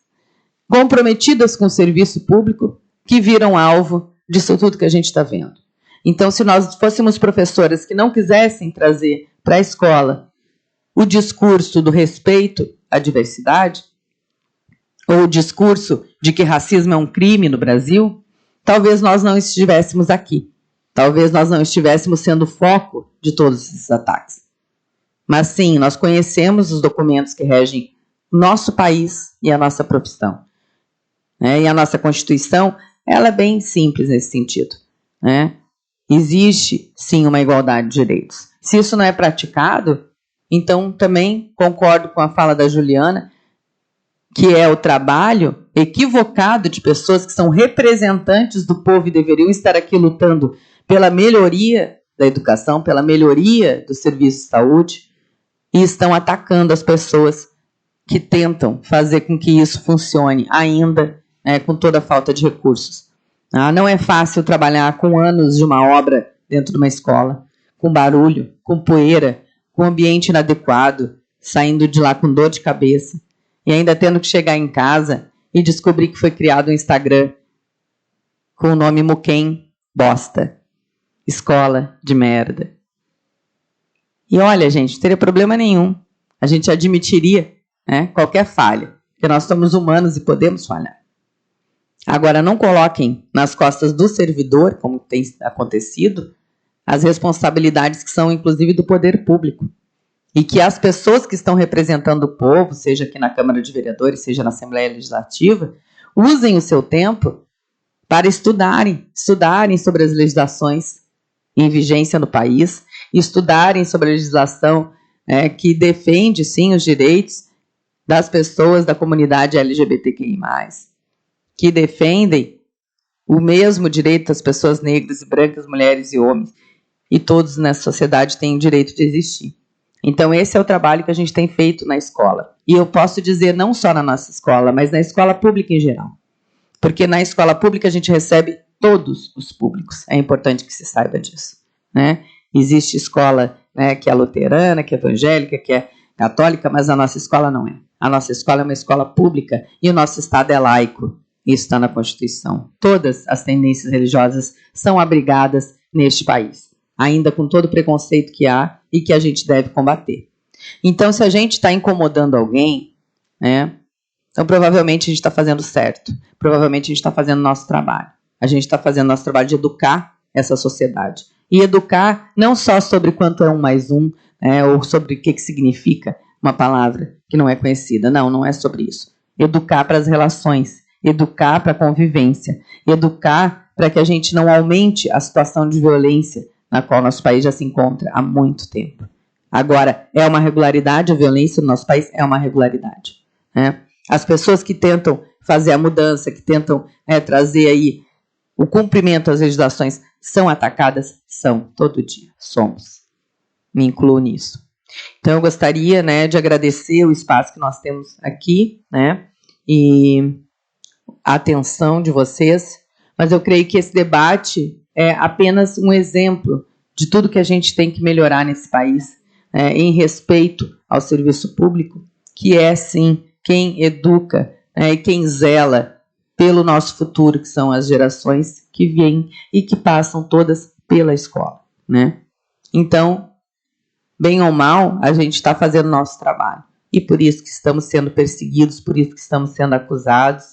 comprometidas com o serviço público que viram alvo disso tudo que a gente está vendo. Então, se nós fôssemos professoras que não quisessem trazer para a escola o discurso do respeito à diversidade, ou o discurso de que racismo é um crime no Brasil, talvez nós não estivéssemos aqui. Talvez nós não estivéssemos sendo o foco de todos esses ataques. Mas sim, nós conhecemos os documentos que regem nosso país e a nossa profissão. E a nossa Constituição, ela é bem simples nesse sentido. Existe, sim, uma igualdade de direitos. Se isso não é praticado, então também concordo com a fala da Juliana, que é o trabalho equivocado de pessoas que são representantes do povo e deveriam estar aqui lutando pela melhoria da educação, pela melhoria do serviço de saúde, e estão atacando as pessoas que tentam fazer com que isso funcione ainda, com toda a falta de recursos. Não é fácil trabalhar com anos de uma obra dentro de uma escola, com barulho, com poeira, com ambiente inadequado, saindo de lá com dor de cabeça, e ainda tendo que chegar em casa e descobrir que foi criado um Instagram com o nome Muquem Bosta, escola de merda. E olha, gente, não teria problema nenhum. A gente admitiria qualquer falha, porque nós somos humanos e podemos falhar. Agora, não coloquem nas costas do servidor, como tem acontecido, as responsabilidades que são, inclusive, do poder público. E que as pessoas que estão representando o povo, seja aqui na Câmara de Vereadores, seja na Assembleia Legislativa, usem o seu tempo para estudarem sobre as legislações em vigência no país, estudarem sobre a legislação que defende, sim, os direitos das pessoas da comunidade LGBTQI+, que defendem o mesmo direito das pessoas negras e brancas, mulheres e homens, e todos nessa sociedade têm o direito de existir. Então, esse é o trabalho que a gente tem feito na escola. E eu posso dizer não só na nossa escola, mas na escola pública em geral. Porque na escola pública a gente recebe todos os públicos. É importante que se saiba disso. Existe escola que é luterana, que é evangélica, que é católica, mas a nossa escola não é. A nossa escola é uma escola pública e o nosso Estado é laico. Isso está na Constituição. Todas as tendências religiosas são abrigadas neste país, ainda com todo o preconceito que há e que a gente deve combater. Então, se a gente está incomodando alguém, então provavelmente a gente está fazendo certo. Provavelmente a gente está fazendo nosso trabalho. A gente está fazendo nosso trabalho de educar essa sociedade. E educar não só sobre quanto é 1 mais 1, ou sobre o que significa uma palavra que não é conhecida. Não, não é sobre isso. Educar para as relações, educar para a convivência, educar para que a gente não aumente a situação de violência na qual nosso país já se encontra há muito tempo. Agora, é uma regularidade a violência no nosso país? É uma regularidade. As pessoas que tentam fazer a mudança, que tentam trazer aí o cumprimento às legislações, são atacadas? São, todo dia. Somos. Me incluo nisso. Então, eu gostaria de agradecer o espaço que nós temos aqui, e a atenção de vocês, mas eu creio que esse debate é apenas um exemplo de tudo que a gente tem que melhorar nesse país, em respeito ao serviço público, que é, sim, quem educa e quem zela pelo nosso futuro, que são as gerações que vêm e que passam todas pela escola. Então, bem ou mal, a gente está fazendo nosso trabalho. E por isso que estamos sendo perseguidos, por isso que estamos sendo acusados.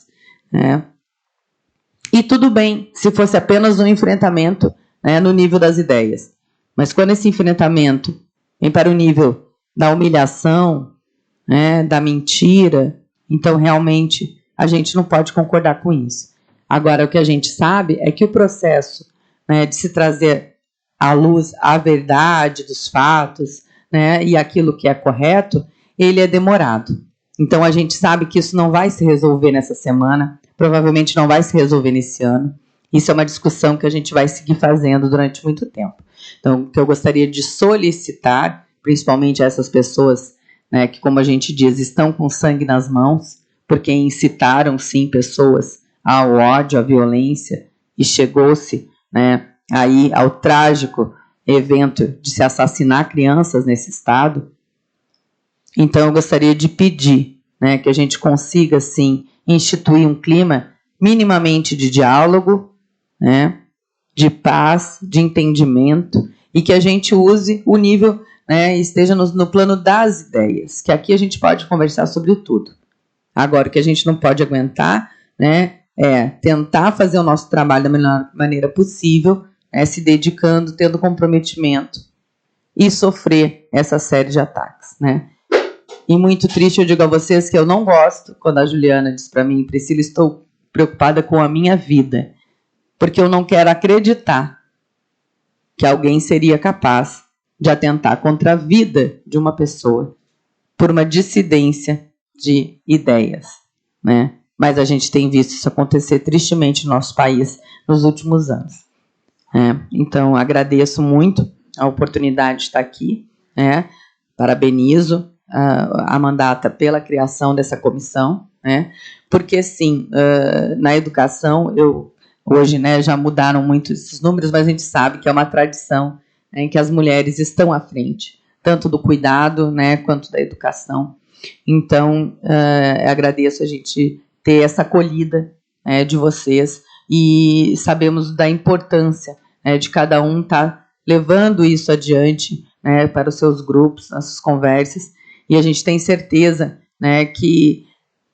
E tudo bem se fosse apenas um enfrentamento no nível das ideias. Mas quando esse enfrentamento vem para o nível da humilhação, da mentira, então realmente a gente não pode concordar com isso. Agora, o que a gente sabe é que o processo de se trazer à luz a verdade dos fatos e aquilo que é correto, ele é demorado. Então, a gente sabe que isso não vai se resolver nessa semana, provavelmente não vai se resolver nesse ano. Isso é uma discussão que a gente vai seguir fazendo durante muito tempo. Então, o que eu gostaria de solicitar, principalmente a essas pessoas que, como a gente diz, estão com sangue nas mãos, porque incitaram, sim, pessoas ao ódio, à violência, e chegou-se aí ao trágico evento de se assassinar crianças nesse estado. Então, eu gostaria de pedir que a gente consiga, sim, instituir um clima minimamente de diálogo, de paz, de entendimento, e que a gente use o nível, esteja no plano das ideias, que aqui a gente pode conversar sobre tudo. Agora, o que a gente não pode aguentar é tentar fazer o nosso trabalho da melhor maneira possível, se dedicando, tendo comprometimento, e sofrer essa série de ataques. E muito triste, eu digo a vocês que eu não gosto quando a Juliana diz para mim: Priscila, estou preocupada com a minha vida, porque eu não quero acreditar que alguém seria capaz de atentar contra a vida de uma pessoa por uma dissidência de ideias, né? Mas a gente tem visto isso acontecer tristemente no nosso país nos últimos anos. Então, agradeço muito a oportunidade de estar aqui, né? Parabenizo a Mandata pela criação dessa comissão, né? Porque, sim, na educação, hoje, né, já mudaram muito esses números, mas a gente sabe que é uma tradição, né, em que as mulheres estão à frente, tanto do cuidado, né, quanto da educação. Então, agradeço a gente ter essa acolhida, de vocês, e sabemos da importância, de cada um estar levando isso adiante, né, para os seus grupos, nas suas conversas, e a gente tem certeza, né, que,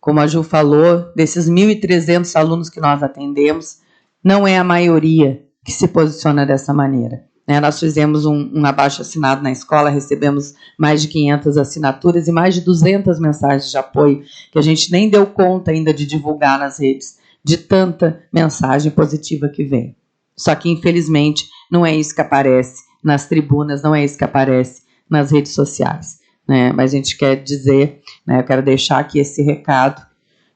como a Ju falou, desses 1.300 alunos que nós atendemos, não é a maioria que se posiciona dessa maneira. Nós fizemos um abaixo-assinado na escola, recebemos mais de 500 assinaturas e mais de 200 mensagens de apoio, que a gente nem deu conta ainda de divulgar nas redes, de tanta mensagem positiva que vem. Só que, infelizmente, não é isso que aparece nas tribunas, não é isso que aparece nas redes sociais, né? Mas a gente quer dizer, né, eu quero deixar aqui esse recado,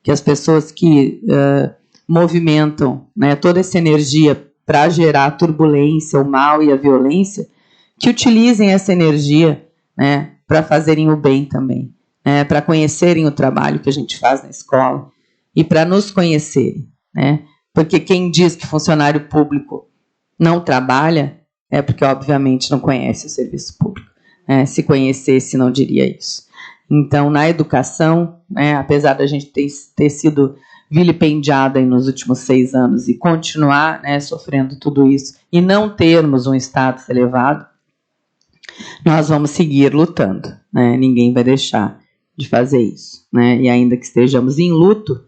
que as pessoas que movimentam, né, toda essa energia para gerar a turbulência, o mal e a violência, que utilizem essa energia, né, para fazerem o bem também, né, para conhecerem o trabalho que a gente faz na escola e para nos conhecerem, né, porque quem diz que funcionário público não trabalha é porque, obviamente, não conhece o serviço público. Se conhecesse, não diria isso. Então, na educação, né, apesar da gente ter sido vilipendiada aí nos últimos 6 anos e continuar, né, sofrendo tudo isso e não termos um status elevado, nós vamos seguir lutando, né? Ninguém vai deixar de fazer isso, né? E ainda que estejamos em luto,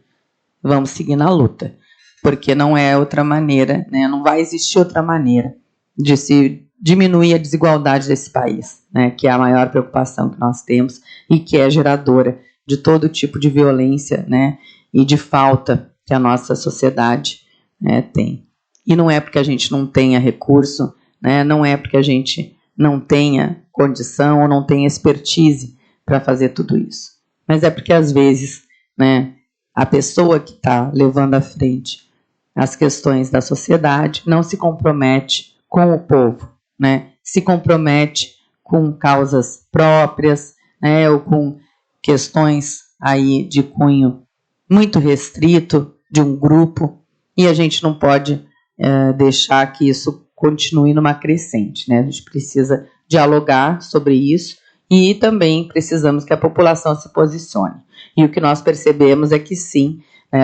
vamos seguir na luta, porque não é outra maneira, né? Não vai existir outra maneira de se diminuir a desigualdade desse país, né? Que é a maior preocupação que nós temos e que é geradora de todo tipo de violência, né? E de falta que a nossa sociedade, né, tem. E não é porque a gente não tenha recurso, né, não é porque a gente não tenha condição ou não tenha expertise para fazer tudo isso. Mas é porque, às vezes, né, a pessoa que está levando à frente as questões da sociedade não se compromete com o povo, né, se compromete com causas próprias, né, ou com questões aí de cunho muito restrito de um grupo, e a gente não pode deixar que isso continue numa crescente, né? A gente precisa dialogar sobre isso e também precisamos que a população se posicione. E o que nós percebemos é que sim,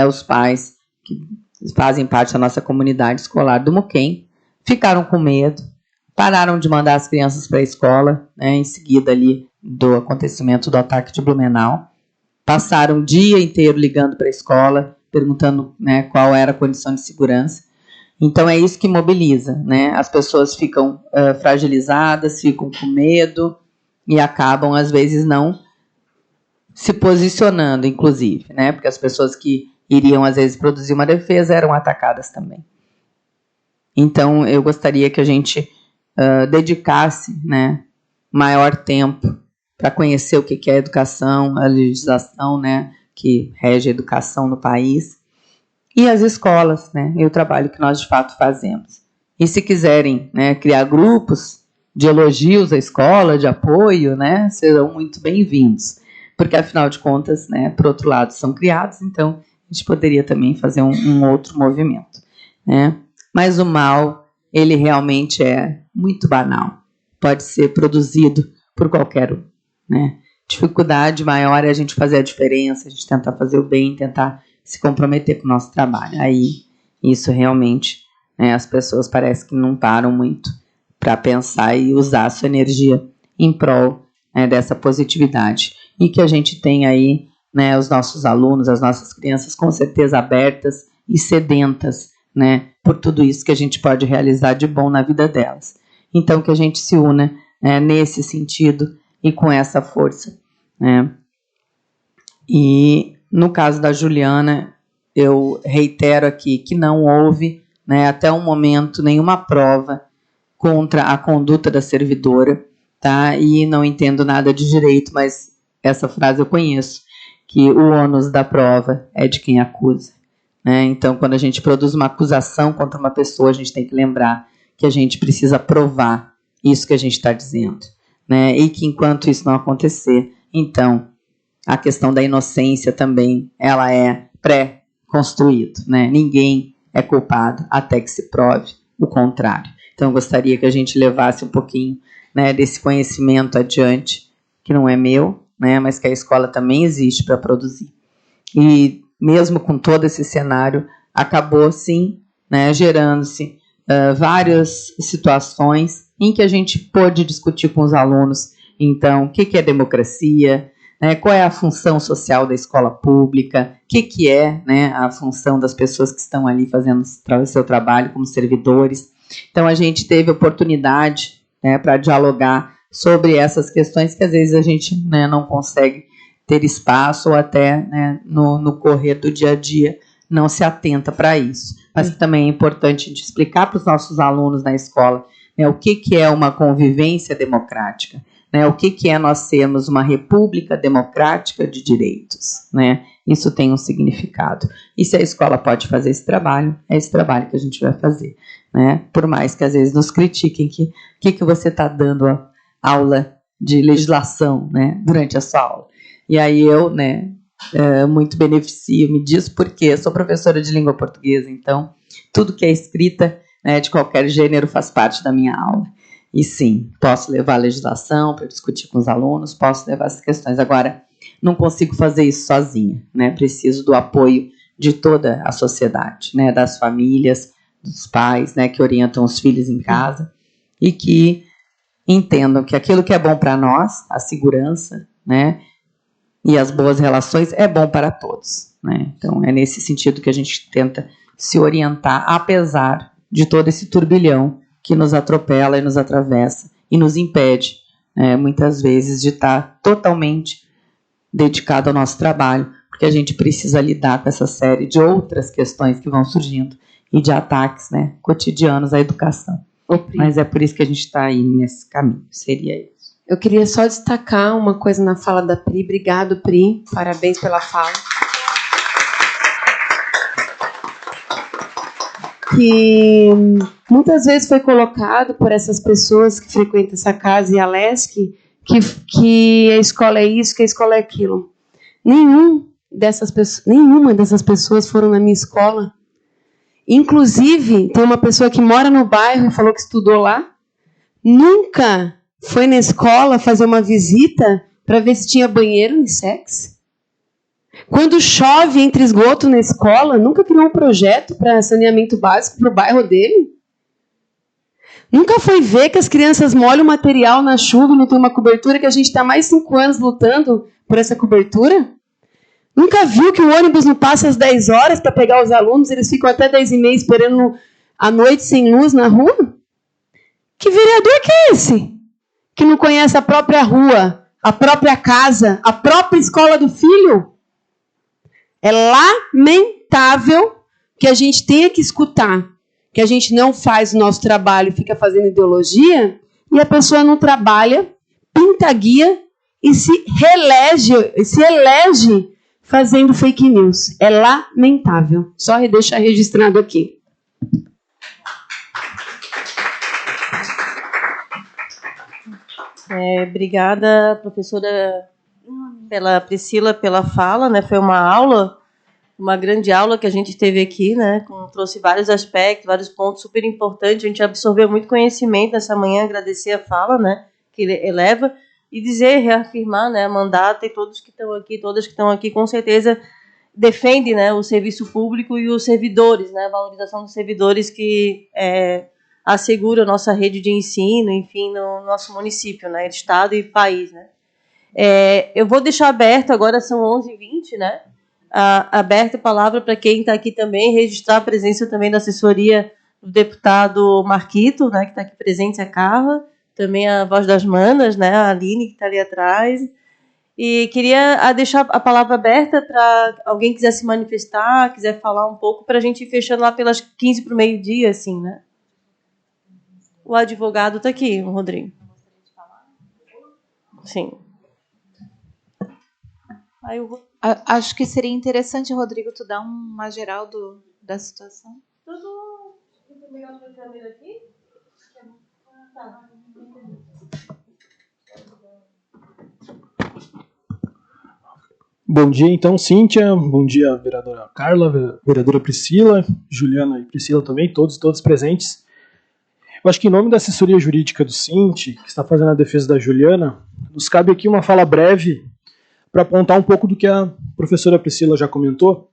os pais que fazem parte da nossa comunidade escolar do Muquem ficaram com medo, pararam de mandar as crianças para a escola, né, em seguida ali do acontecimento do ataque de Blumenau. Passaram o dia inteiro ligando para a escola, perguntando, né, qual era a condição de segurança. Então, é isso que mobiliza, né? As pessoas ficam fragilizadas, ficam com medo e acabam, às vezes, não se posicionando, inclusive, né? Porque as pessoas que iriam, às vezes, produzir uma defesa eram atacadas também. Então, eu gostaria que a gente dedicasse, né, maior tempo para conhecer o que é a educação, a legislação, né, que rege a educação no país, e as escolas, né, e o trabalho que nós de fato fazemos. E se quiserem, né, criar grupos de elogios à escola, de apoio, né, serão muito bem-vindos, porque afinal de contas, né, por outro lado, são criados, então a gente poderia também fazer um outro movimento, né? Mas o mal, ele realmente é muito banal, pode ser produzido por qualquer um, né? Dificuldade maior é a gente fazer a diferença, a gente tentar fazer o bem, tentar se comprometer com o nosso trabalho. Aí, isso realmente, né, as pessoas parece que não param muito para pensar e usar a sua energia em prol, né, dessa positividade. E que a gente tem aí, né, os nossos alunos, as nossas crianças com certeza abertas e sedentas, né, por tudo isso que a gente pode realizar de bom na vida delas. Então, que a gente se una, né, nesse sentido e com essa força, né? E, no caso da Juliana, eu reitero aqui que não houve, né, até o momento, nenhuma prova contra a conduta da servidora, tá? E não entendo nada de direito, mas essa frase eu conheço, que o ônus da prova é de quem acusa, né? Então, quando a gente produz uma acusação contra uma pessoa, a gente tem que lembrar que a gente precisa provar isso que a gente está dizendo, né? E que enquanto isso não acontecer, então, a questão da inocência também, ela é pré-construída, né? Ninguém é culpado até que se prove o contrário. Então, eu gostaria que a gente levasse um pouquinho, né, desse conhecimento adiante, que não é meu, né, mas que a escola também existe para produzir. E mesmo com todo esse cenário, acabou, sim, né, gerando-se várias situações em que a gente pôde discutir com os alunos, então, o que é democracia, né, qual é a função social da escola pública, o que é, né, a função das pessoas que estão ali fazendo o seu trabalho como servidores. Então, a gente teve oportunidade, né, para dialogar sobre essas questões que às vezes a gente, né, não consegue ter espaço ou até, né, no correr do dia a dia não se atenta para isso. Mas que também é importante a gente explicar para os nossos alunos na escola, né, o que é uma convivência democrática, né, o que é nós sermos uma república democrática de direitos, né? Isso tem um significado. E se a escola pode fazer esse trabalho, é esse trabalho que a gente vai fazer, né? Por mais que às vezes nos critiquem que você está dando a aula de legislação, né, durante a sua aula. E aí eu, né, muito beneficio-me disso, porque eu sou professora de língua portuguesa, então tudo que é escrita, né, de qualquer gênero faz parte da minha aula. E sim, posso levar a legislação para discutir com os alunos, posso levar essas questões. Agora, não consigo fazer isso sozinha, né? Preciso do apoio de toda a sociedade, né? Das famílias, dos pais, né? Que orientam os filhos em casa e que entendam que aquilo que é bom para nós, a segurança, né? E as boas relações, é bom para todos, né? Então, é nesse sentido que a gente tenta se orientar, apesar de todo esse turbilhão que nos atropela e nos atravessa e nos impede, muitas vezes, de estar totalmente dedicado ao nosso trabalho, porque a gente precisa lidar com essa série de outras questões que vão surgindo e de ataques, né, cotidianos à educação. Mas é por isso que a gente está aí nesse caminho, seria isso. Eu queria só destacar uma coisa na fala da Pri. Obrigado, Pri. Parabéns pela fala. Que muitas vezes foi colocado por essas pessoas que frequentam essa casa e a LESC que a escola é isso, que a escola é aquilo. Nenhuma dessas pessoas foram na minha escola. Inclusive, tem uma pessoa que mora no bairro e falou que estudou lá. Nunca foi na escola fazer uma visita para ver se tinha banheiro unissex. Quando chove entre esgoto na escola, nunca criou um projeto para saneamento básico para o bairro dele. Nunca foi ver que as crianças molham o material na chuva e não tem uma cobertura, que a gente está mais 5 anos lutando por essa cobertura. Nunca viu que o ônibus não passa às 10 horas para pegar os alunos, eles ficam até 10h30 esperando a noite sem luz na rua? Que vereador que é esse? Que não conhece a própria rua, a própria casa, a própria escola do filho? É lamentável que a gente tenha que escutar que a gente não faz o nosso trabalho, fica fazendo ideologia, e a pessoa não trabalha, pinta guia e se elege fazendo fake news. É lamentável. Só deixar registrado aqui. Obrigada, professora Priscila, pela fala, né? Foi uma grande aula que a gente teve aqui, né? Trouxe vários aspectos, vários pontos super importantes. A gente absorveu muito conhecimento nessa manhã. Agradecer a fala, né? Que ele eleva e reafirmar, né? A Mandata e todos que estão aqui, todas que estão aqui, com certeza defendem, né? O serviço público e os servidores, né? A valorização dos servidores que assegura a nossa rede de ensino, enfim, no nosso município, né? Estado e país, né? Eu vou deixar aberto, agora são 11h20, né? Aberta a palavra para quem está aqui também, registrar a presença também da assessoria do deputado Marquito, né, que está aqui presente, a Carla, também a Voz das Manas, né, a Aline, que está ali atrás, E queria deixar a palavra aberta para alguém quiser se manifestar, quiser falar um pouco, para a gente ir fechando lá pelas 15 para o meio-dia, assim, né? O advogado está aqui, o Rodrigo. Sim. Aí eu vou... Acho que seria interessante, Rodrigo, tu dar uma geral da situação. Tudo legal com a câmera aqui? Tá. Bom dia, então, Cíntia. Bom dia, vereadora Carla, vereadora Priscila, Juliana e Priscila também, todos presentes. Eu acho que em nome da assessoria jurídica do Cinti, que está fazendo a defesa da Juliana, nos cabe aqui uma fala breve para apontar um pouco do que a professora Priscila já comentou,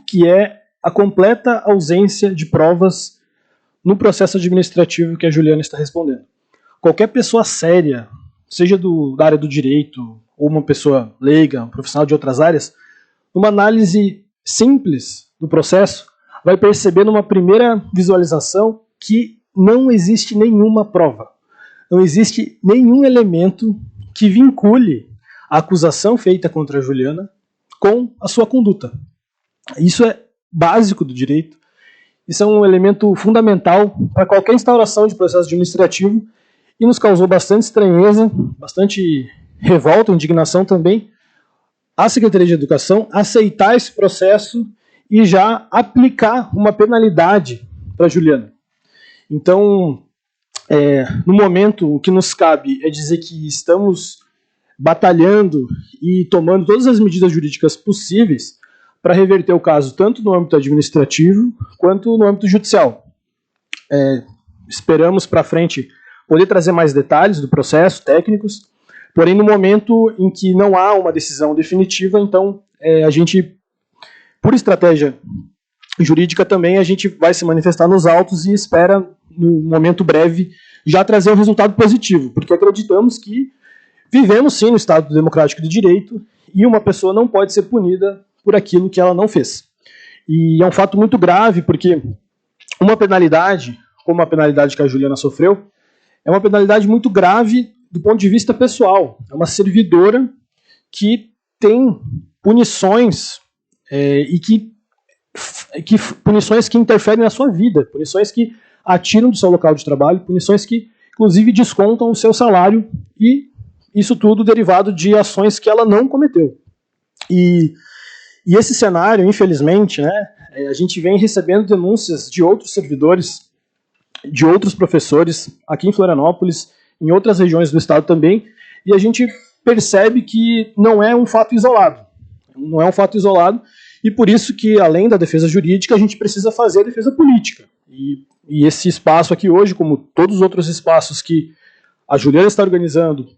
que é a completa ausência de provas no processo administrativo que a Juliana está respondendo. Qualquer pessoa séria, seja da área do direito, ou uma pessoa leiga, um profissional de outras áreas, numa análise simples do processo, vai perceber numa primeira visualização que não existe nenhuma prova. Não existe nenhum elemento que vincule a acusação feita contra a Juliana com a sua conduta. Isso é básico do direito. Isso é um elemento fundamental para qualquer instauração de processo administrativo e nos causou bastante estranheza, bastante revolta, indignação também, a Secretaria de Educação aceitar esse processo e já aplicar uma penalidade para a Juliana. Então, no momento, o que nos cabe é dizer que estamos batalhando e tomando todas as medidas jurídicas possíveis para reverter o caso, tanto no âmbito administrativo quanto no âmbito judicial. Esperamos para frente poder trazer mais detalhes do processo, técnicos, porém no momento em que não há uma decisão definitiva, então a gente, por estratégia jurídica também, a gente vai se manifestar nos autos e espera, no momento breve, já trazer um resultado positivo, porque acreditamos que vivemos sim no Estado democrático de direito e uma pessoa não pode ser punida por aquilo que ela não fez. E é um fato muito grave, porque uma penalidade, como a penalidade que a Juliana sofreu, é uma penalidade muito grave do ponto de vista pessoal. É uma servidora que tem punições punições que interferem na sua vida, punições que atiram do seu local de trabalho, punições que, inclusive, descontam o seu salário, e isso tudo derivado de ações que ela não cometeu. E esse cenário, infelizmente, né, a gente vem recebendo denúncias de outros servidores, de outros professores, aqui em Florianópolis, em outras regiões do estado também, e a gente percebe que não é um fato isolado. Não é um fato isolado, e por isso que, além da defesa jurídica, a gente precisa fazer a defesa política. E esse espaço aqui hoje, como todos os outros espaços que a Juliana está organizando,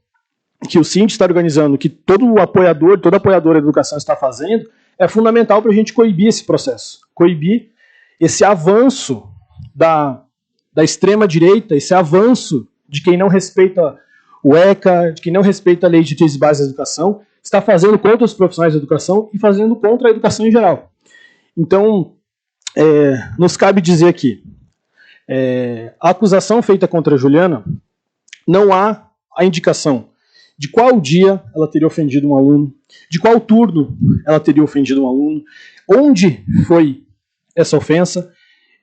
que o Cinti está organizando, que todo apoiador, toda apoiadora da educação está fazendo, é fundamental para a gente coibir esse processo, coibir esse avanço da extrema-direita, esse avanço de quem não respeita o ECA, de quem não respeita a Lei de Diretrizes Básicas da Educação, está fazendo contra os profissionais da educação e fazendo contra a educação em geral. Então, nos cabe dizer aqui, a acusação feita contra a Juliana, não há a indicação de qual dia ela teria ofendido um aluno, de qual turno ela teria ofendido um aluno, onde foi essa ofensa,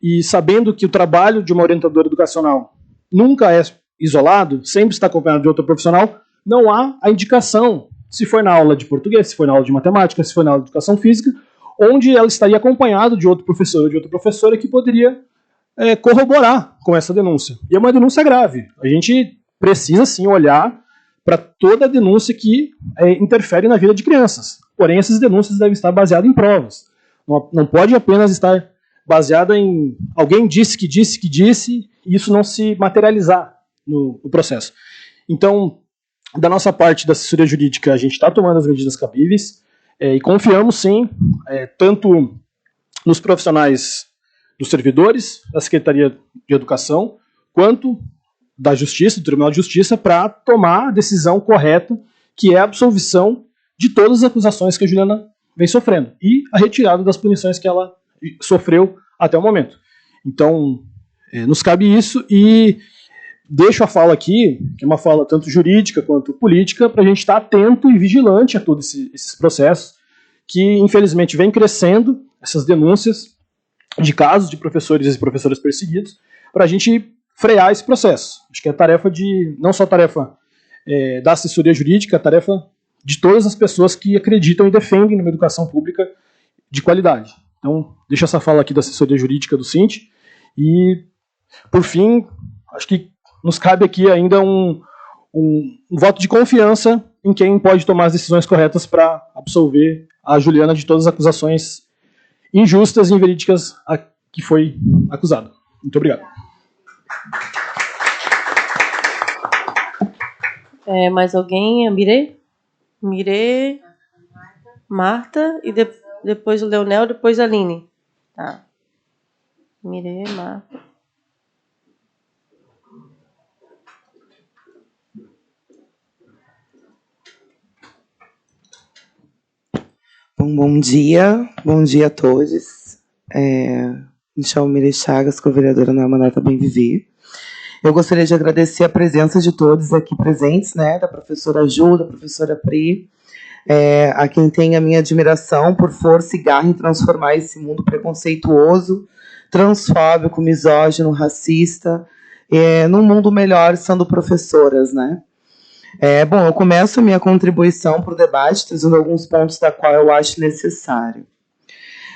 e sabendo que o trabalho de uma orientadora educacional nunca é isolado, sempre está acompanhado de outro profissional, não há a indicação se foi na aula de português, se foi na aula de matemática, se foi na aula de educação física, onde ela estaria acompanhada de outro professor ou de outra professora que poderia corroborar com essa denúncia. E é uma denúncia grave. A gente precisa, sim, olhar para toda denúncia que interfere na vida de crianças. Porém, essas denúncias devem estar baseadas em provas. Não pode apenas estar baseada em alguém disse, e isso não se materializar no processo. Então, da nossa parte da assessoria jurídica, a gente está tomando as medidas cabíveis e confiamos, sim, tanto nos profissionais dos servidores da Secretaria de Educação, quanto da Justiça, do Tribunal de Justiça, para tomar a decisão correta, que é a absolvição de todas as acusações que a Juliana vem sofrendo e a retirada das punições que ela sofreu até o momento. Então, nos cabe isso e deixo a fala aqui, que é uma fala tanto jurídica quanto política, para a gente estar atento e vigilante a todos esses processos, que infelizmente vem crescendo, essas denúncias de casos de professores e professoras perseguidos, para a gente frear esse processo. Acho que é tarefa não só tarefa da assessoria jurídica, é tarefa de todas as pessoas que acreditam e defendem numa educação pública de qualidade. Então, deixo essa fala aqui da assessoria jurídica do Sint. E, por fim, acho que nos cabe aqui ainda um voto de confiança em quem pode tomar as decisões corretas para absolver a Juliana de todas as acusações injustas e inverídicas a que foi acusada. Muito obrigado. Mais alguém? Mirê, Marta e depois o Leonel, depois a Aline. Tá. Mirê, Marta. Bom dia a todos. Me chamo Mirê Chagas, co-vereadora na Manata Bem Viver. Eu gostaria de agradecer a presença de todos aqui presentes, né, da professora Ju, da professora Pri, a quem tem a minha admiração por força e garra em transformar esse mundo preconceituoso, transfóbico, misógino, racista, num mundo melhor sendo professoras, né. Bom, eu começo a minha contribuição para o debate, trazendo alguns pontos da qual eu acho necessário.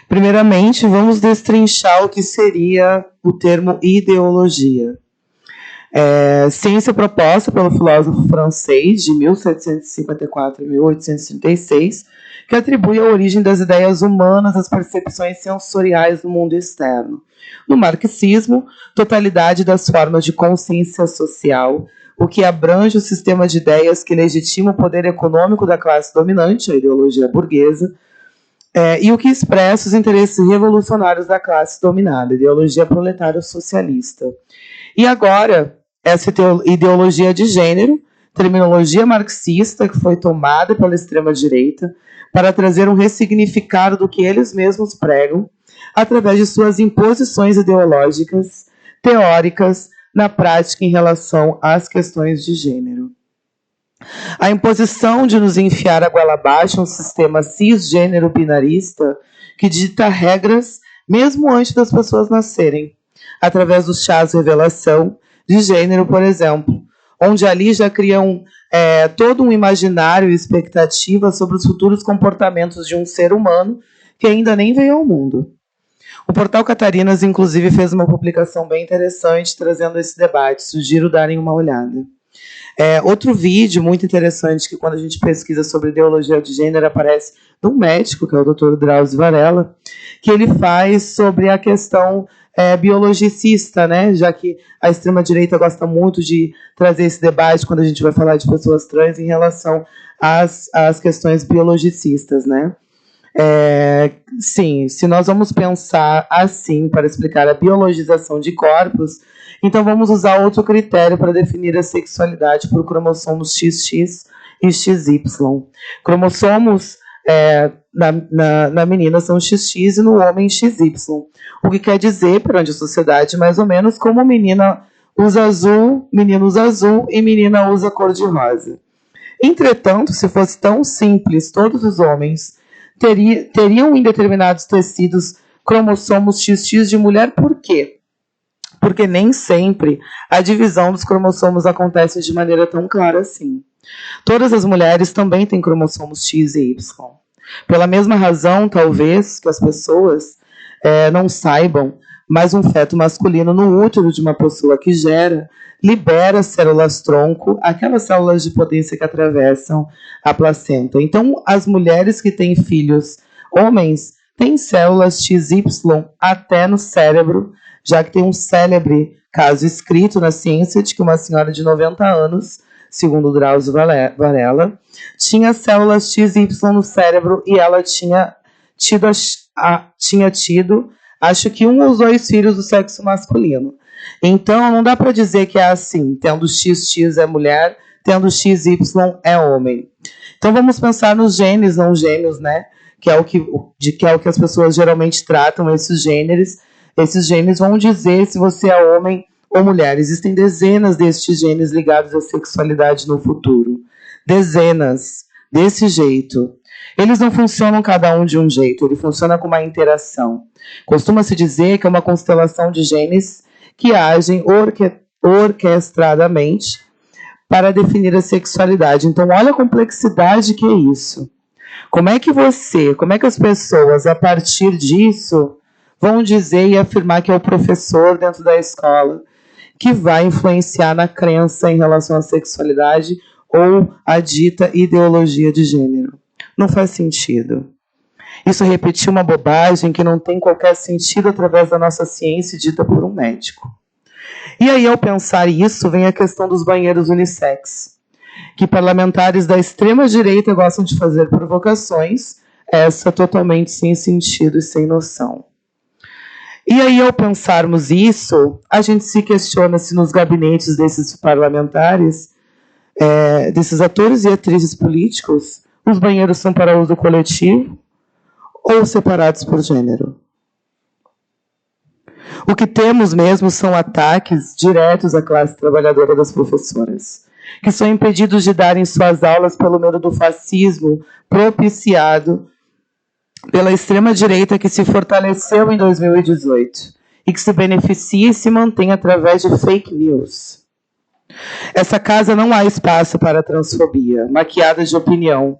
Primeiramente, vamos destrinchar o que seria o termo ideologia. Ciência proposta pelo filósofo francês de 1754 a 1836, que atribui a origem das ideias humanas às percepções sensoriais do mundo externo. No marxismo, totalidade das formas de consciência social, o que abrange o sistema de ideias que legitima o poder econômico da classe dominante, a ideologia burguesa, e o que expressa os interesses revolucionários da classe dominada, a ideologia proletária socialista. E agora, essa ideologia de gênero, terminologia marxista que foi tomada pela extrema-direita para trazer um ressignificado do que eles mesmos pregam, através de suas imposições ideológicas, teóricas, na prática em relação às questões de gênero. A imposição de nos enfiar a goela abaixo um sistema cisgênero binarista que dita regras mesmo antes das pessoas nascerem, através dos chás revelação de gênero, por exemplo, onde ali já criam todo um imaginário e expectativa sobre os futuros comportamentos de um ser humano que ainda nem veio ao mundo. O Portal Catarinas, inclusive, fez uma publicação bem interessante trazendo esse debate. Sugiro darem uma olhada. Outro vídeo muito interessante que, quando a gente pesquisa sobre ideologia de gênero, aparece de um médico, que é o Dr. Drauzio Varela, que ele faz sobre a questão biologicista, né? Já que a extrema-direita gosta muito de trazer esse debate quando a gente vai falar de pessoas trans em relação às questões biologicistas, né? Sim, se nós vamos pensar assim para explicar a biologização de corpos, então vamos usar outro critério para definir a sexualidade por cromossomos XX e XY. Cromossomos na menina são XX e no homem XY. O que quer dizer, perante a sociedade, mais ou menos como menina usa azul, menino usa azul e menina usa cor-de-rosa. Entretanto, se fosse tão simples, todos os homens teriam em determinados tecidos cromossomos XX de mulher. Por quê? Porque nem sempre a divisão dos cromossomos acontece de maneira tão clara assim. Todas as mulheres também têm cromossomos X e Y. Pela mesma razão, talvez, que as pessoas não saibam, mas um feto masculino no útero de uma pessoa que gera libera células-tronco, aquelas células de potência que atravessam a placenta. Então, as mulheres que têm filhos homens têm células XY até no cérebro, já que tem um célebre caso escrito na ciência de que uma senhora de 90 anos, segundo o Drauzio Varela, tinha células XY no cérebro e ela tinha tido, acho que 1 ou 2 filhos do sexo masculino. Então, não dá para dizer que é assim, tendo XX é mulher, tendo XY é homem. Então, vamos pensar nos genes, não gêmeos, né? Que é o que as pessoas geralmente tratam, esses genes. Esses genes vão dizer se você é homem ou mulher. Existem dezenas destes genes ligados à sexualidade no futuro. Dezenas, desse jeito. Eles não funcionam cada um de um jeito, ele funciona com uma interação. Costuma-se dizer que é uma constelação de genes que agem orquestradamente para definir a sexualidade. Então, olha a complexidade que é isso. Como é que as pessoas, a partir disso, vão dizer e afirmar que é o professor dentro da escola que vai influenciar na crença em relação à sexualidade ou à dita ideologia de gênero? Não faz sentido. Isso é repetir uma bobagem que não tem qualquer sentido através da nossa ciência dita por um médico. E aí, ao pensar isso, vem a questão dos banheiros unissex, que parlamentares da extrema-direita gostam de fazer provocações, essa totalmente sem sentido e sem noção. E aí, ao pensarmos isso, a gente se questiona se nos gabinetes desses parlamentares, desses atores e atrizes políticos, os banheiros são para uso coletivo ou separados por gênero. O que temos mesmo são ataques diretos à classe trabalhadora das professoras, que são impedidos de darem suas aulas pelo medo do fascismo propiciado pela extrema-direita que se fortaleceu em 2018 e que se beneficia e se mantém através de fake news. Essa casa não há espaço para a transfobia, maquiada de opinião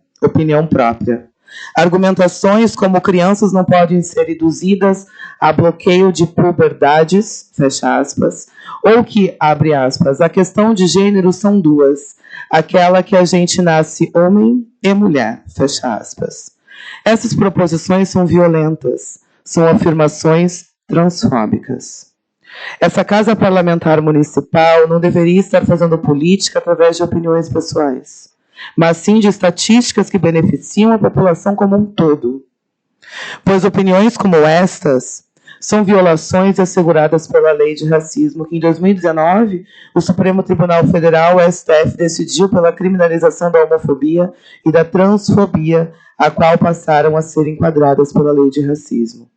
própria. Argumentações como crianças não podem ser induzidas a bloqueio de puberdades, fecha aspas, ou que, abre aspas, a questão de gênero são duas, aquela que a gente nasce homem e mulher, fecha aspas. Essas proposições são violentas, são afirmações transfóbicas. Essa casa parlamentar municipal não deveria estar fazendo política através de opiniões pessoais, mas sim de estatísticas que beneficiam a população como um todo. Pois opiniões como estas são violações asseguradas pela Lei de Racismo, que em 2019 o Supremo Tribunal Federal, o STF, decidiu pela criminalização da homofobia e da transfobia, a qual passaram a ser enquadradas pela Lei de Racismo.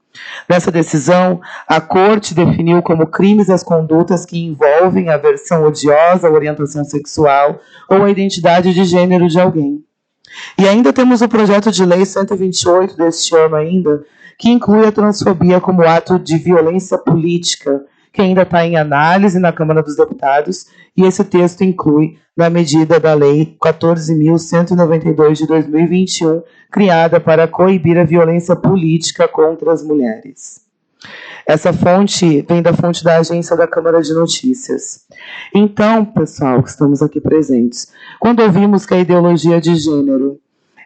Nessa decisão, a Corte definiu como crimes as condutas que envolvem a aversão odiosa à orientação sexual ou à identidade de gênero de alguém. E ainda temos o projeto de lei 128 deste ano ainda, que inclui a transfobia como ato de violência política, que ainda está em análise na Câmara dos Deputados, e esse texto inclui na medida da Lei 14.192 de 2021, criada para coibir a violência política contra as mulheres. Essa fonte vem da fonte da agência da Câmara de Notícias. Então, pessoal, que estamos aqui presentes, quando ouvimos que a ideologia de gênero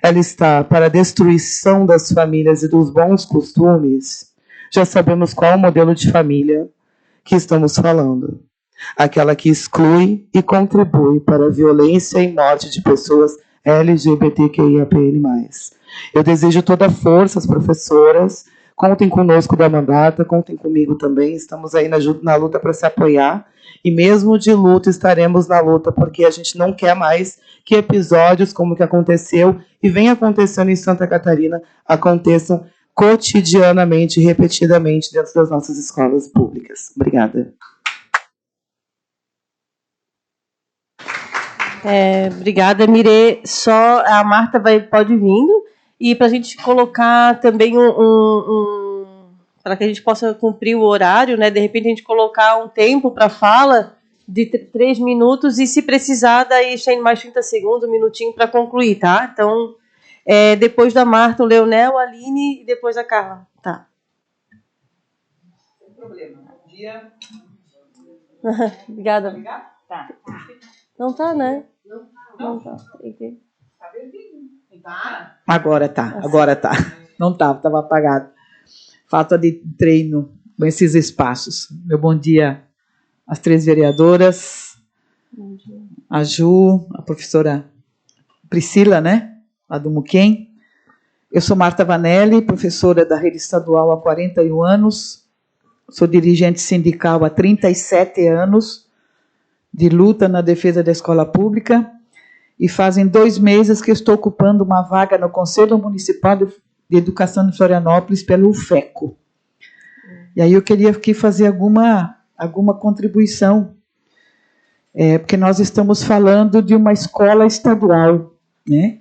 ela está para a destruição das famílias e dos bons costumes, já sabemos qual é o modelo de família que estamos falando. Aquela que exclui e contribui para a violência e morte de pessoas LGBTQIAPN+. Eu desejo toda a força às professoras, contem conosco da Mandata, contem comigo também, estamos aí na luta para se apoiar, e mesmo de luta estaremos na luta, porque a gente não quer mais que episódios como o que aconteceu e vem acontecendo em Santa Catarina aconteçam cotidianamente e repetidamente dentro das nossas escolas públicas. Obrigada. Obrigada, Mirê. Só a Marta pode vindo, e para a gente colocar também para que a gente possa cumprir o horário, né? De repente a gente colocar um tempo para fala de 3 minutos, e se precisar, daí tem mais 30 segundos, um minutinho para concluir, tá? Então, depois da Marta, o Leonel, a Aline e depois a Carla. Tá. Sem problema. Dia. Obrigada. Tá. Não tá, né? Não tá. Tá verdinho. Tá? Agora tá. Não estava apagado. Falta de treino com esses espaços. Meu bom dia às 3 vereadoras, a Ju, a professora Priscila, né? Lá do Muquem. Eu sou Marta Vanelli, professora da rede estadual há 41 anos, sou dirigente sindical há 37 anos, de luta na defesa da escola pública, e fazem 2 meses que estou ocupando uma vaga no Conselho Municipal de Educação de Florianópolis pelo UFECO. E aí eu queria aqui fazer alguma contribuição, porque nós estamos falando de uma escola estadual, né?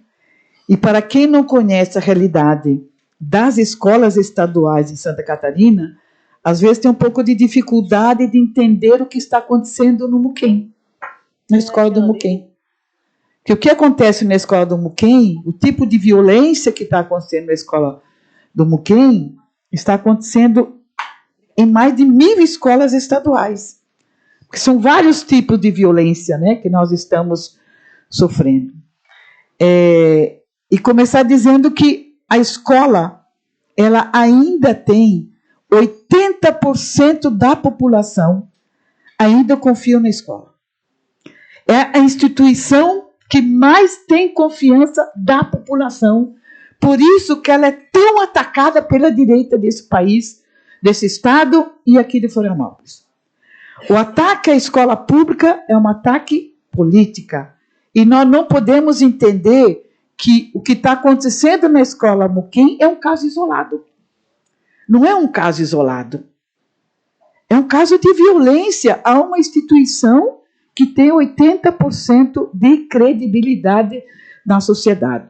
E para quem não conhece a realidade das escolas estaduais em Santa Catarina, às vezes tem um pouco de dificuldade de entender o que está acontecendo no Muquem, na escola do Muquem. Que o que acontece na escola do Muquem, o tipo de violência que está acontecendo na escola do Muquem, está acontecendo em mais de 1.000 escolas estaduais. Porque são vários tipos de violência, né, que nós estamos sofrendo. E começar dizendo que a escola, ela ainda tem 80% da população ainda confia na escola. É a instituição que mais tem confiança da população. Por isso que ela é tão atacada pela direita desse país, desse estado e aqui de Florianópolis. O ataque à escola pública é um ataque política. E nós não podemos entender que o que está acontecendo na escola Muquem é um caso isolado. Não é um caso isolado. É um caso de violência a uma instituição que tem 80% de credibilidade na sociedade.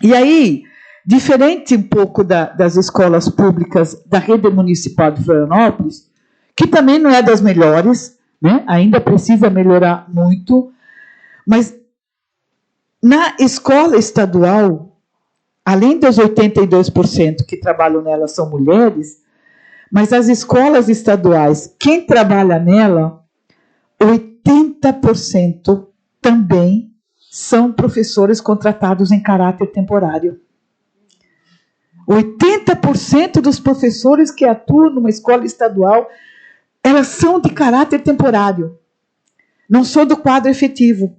E aí, diferente um pouco das escolas públicas da rede municipal de Florianópolis, que também não é das melhores, né? Ainda precisa melhorar muito, mas na escola estadual, além dos 82% que trabalham nela são mulheres, mas as escolas estaduais, quem trabalha nela, 80% também são professores contratados em caráter temporário. 80% dos professores que atuam numa escola estadual, elas são de caráter temporário. Não são do quadro efetivo.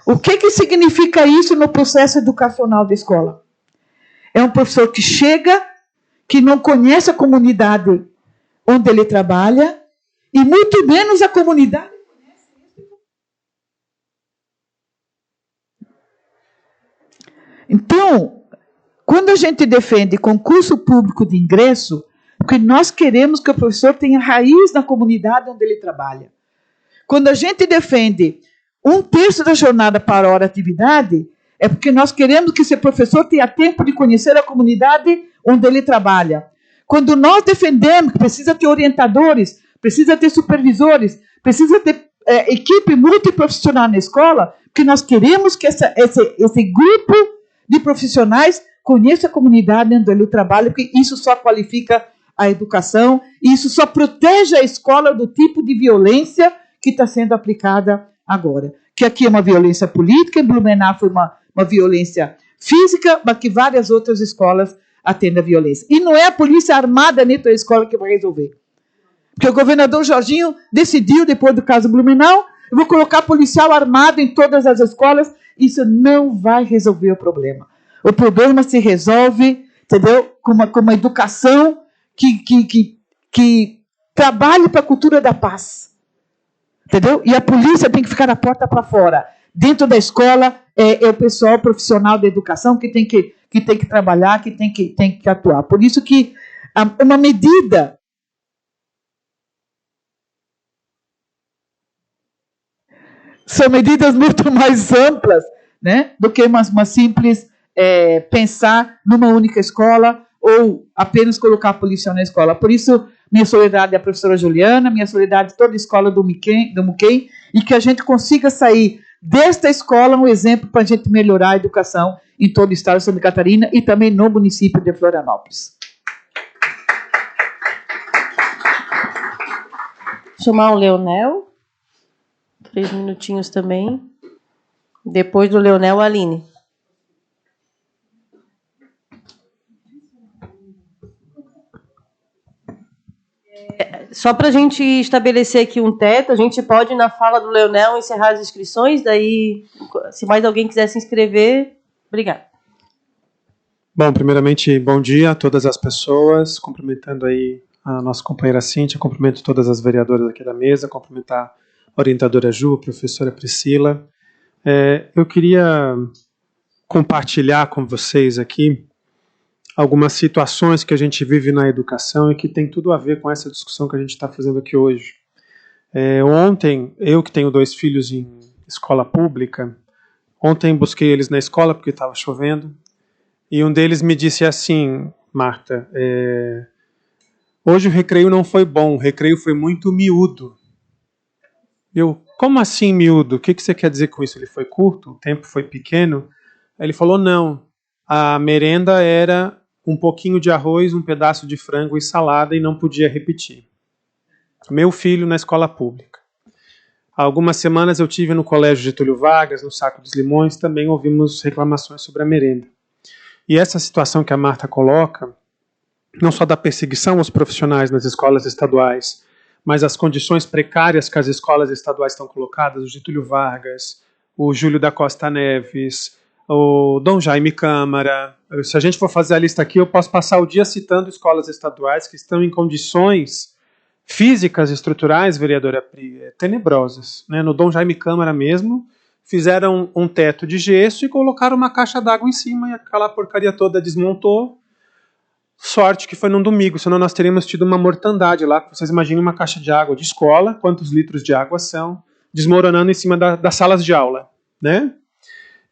O que significa isso no processo educacional da escola? É um professor que chega, que não conhece a comunidade onde ele trabalha, e muito menos a comunidade conhece ele. Então, quando a gente defende concurso público de ingresso, porque nós queremos que o professor tenha raiz na comunidade onde ele trabalha. Quando a gente defende 1/3 da jornada para hora atividade, é porque nós queremos que esse professor tenha tempo de conhecer a comunidade onde ele trabalha. Quando nós defendemos que precisa ter orientadores, precisa ter supervisores, precisa ter equipe multiprofissional na escola, porque nós queremos que esse grupo de profissionais conheça a comunidade onde ele trabalha, porque isso só qualifica a educação, e isso só protege a escola do tipo de violência que está sendo aplicada agora. Que aqui é uma violência política, em Blumenau foi uma violência física, mas que várias outras escolas atendem a violência. E não é a polícia armada dentro da escola que vai resolver. Porque o governador Jorginho decidiu, depois do caso Blumenau, eu vou colocar policial armado em todas as escolas, isso não vai resolver o problema. O problema se resolve, entendeu? Com uma educação que trabalhe para a cultura da paz. Entendeu? E a polícia tem que ficar da porta para fora. Dentro da escola, é o pessoal profissional da educação que tem que trabalhar, que tem que atuar. Por isso que uma medida são medidas muito mais amplas, né, do que uma simples pensar numa única escola ou apenas colocar a polícia na escola. Por isso, minha solidariedade à professora Juliana, minha solidariedade a toda a escola do Muquem, e que a gente consiga sair desta escola um exemplo para a gente melhorar a educação em todo o estado de Santa Catarina e também no município de Florianópolis. Chamar o Leonel, 3 minutinhos também. Depois do Leonel, a Aline. Só para a gente estabelecer aqui um teto, a gente pode, na fala do Leonel, encerrar as inscrições, daí, se mais alguém quiser se inscrever, obrigada. Bom, primeiramente, bom dia a todas as pessoas, cumprimentando aí a nossa companheira Cíntia, cumprimento todas as vereadoras aqui da mesa, cumprimentar a orientadora Ju, a professora Priscila. Eu queria compartilhar com vocês aqui algumas situações que a gente vive na educação e que tem tudo a ver com essa discussão que a gente está fazendo aqui hoje. Ontem, eu que tenho 2 filhos em escola pública, ontem busquei eles na escola porque estava chovendo, e um deles me disse assim: Marta, hoje o recreio não foi bom, o recreio foi muito miúdo. Eu, como assim miúdo? O que você quer dizer com isso? Ele foi curto? O tempo foi pequeno? Aí ele falou, não, a merenda era um pouquinho de arroz, um pedaço de frango e salada e não podia repetir. Meu filho na escola pública. Há algumas semanas eu tive no Colégio Getúlio Vargas, no Saco dos Limões, também ouvimos reclamações sobre a merenda. E essa situação que a Marta coloca, não só da perseguição aos profissionais nas escolas estaduais, mas as condições precárias que as escolas estaduais estão colocadas, o Getúlio Vargas, o Júlio da Costa Neves, o Dom Jaime Câmara. Se a gente for fazer a lista aqui, eu posso passar o dia citando escolas estaduais que estão em condições físicas, estruturais, vereadora Pri, tenebrosas. No Dom Jaime Câmara mesmo, fizeram um teto de gesso e colocaram uma caixa d'água em cima e aquela porcaria toda desmontou. Sorte que foi num domingo, senão nós teríamos tido uma mortandade lá. Vocês imaginem uma caixa de água de escola, quantos litros de água são, desmoronando em cima das salas de aula, né?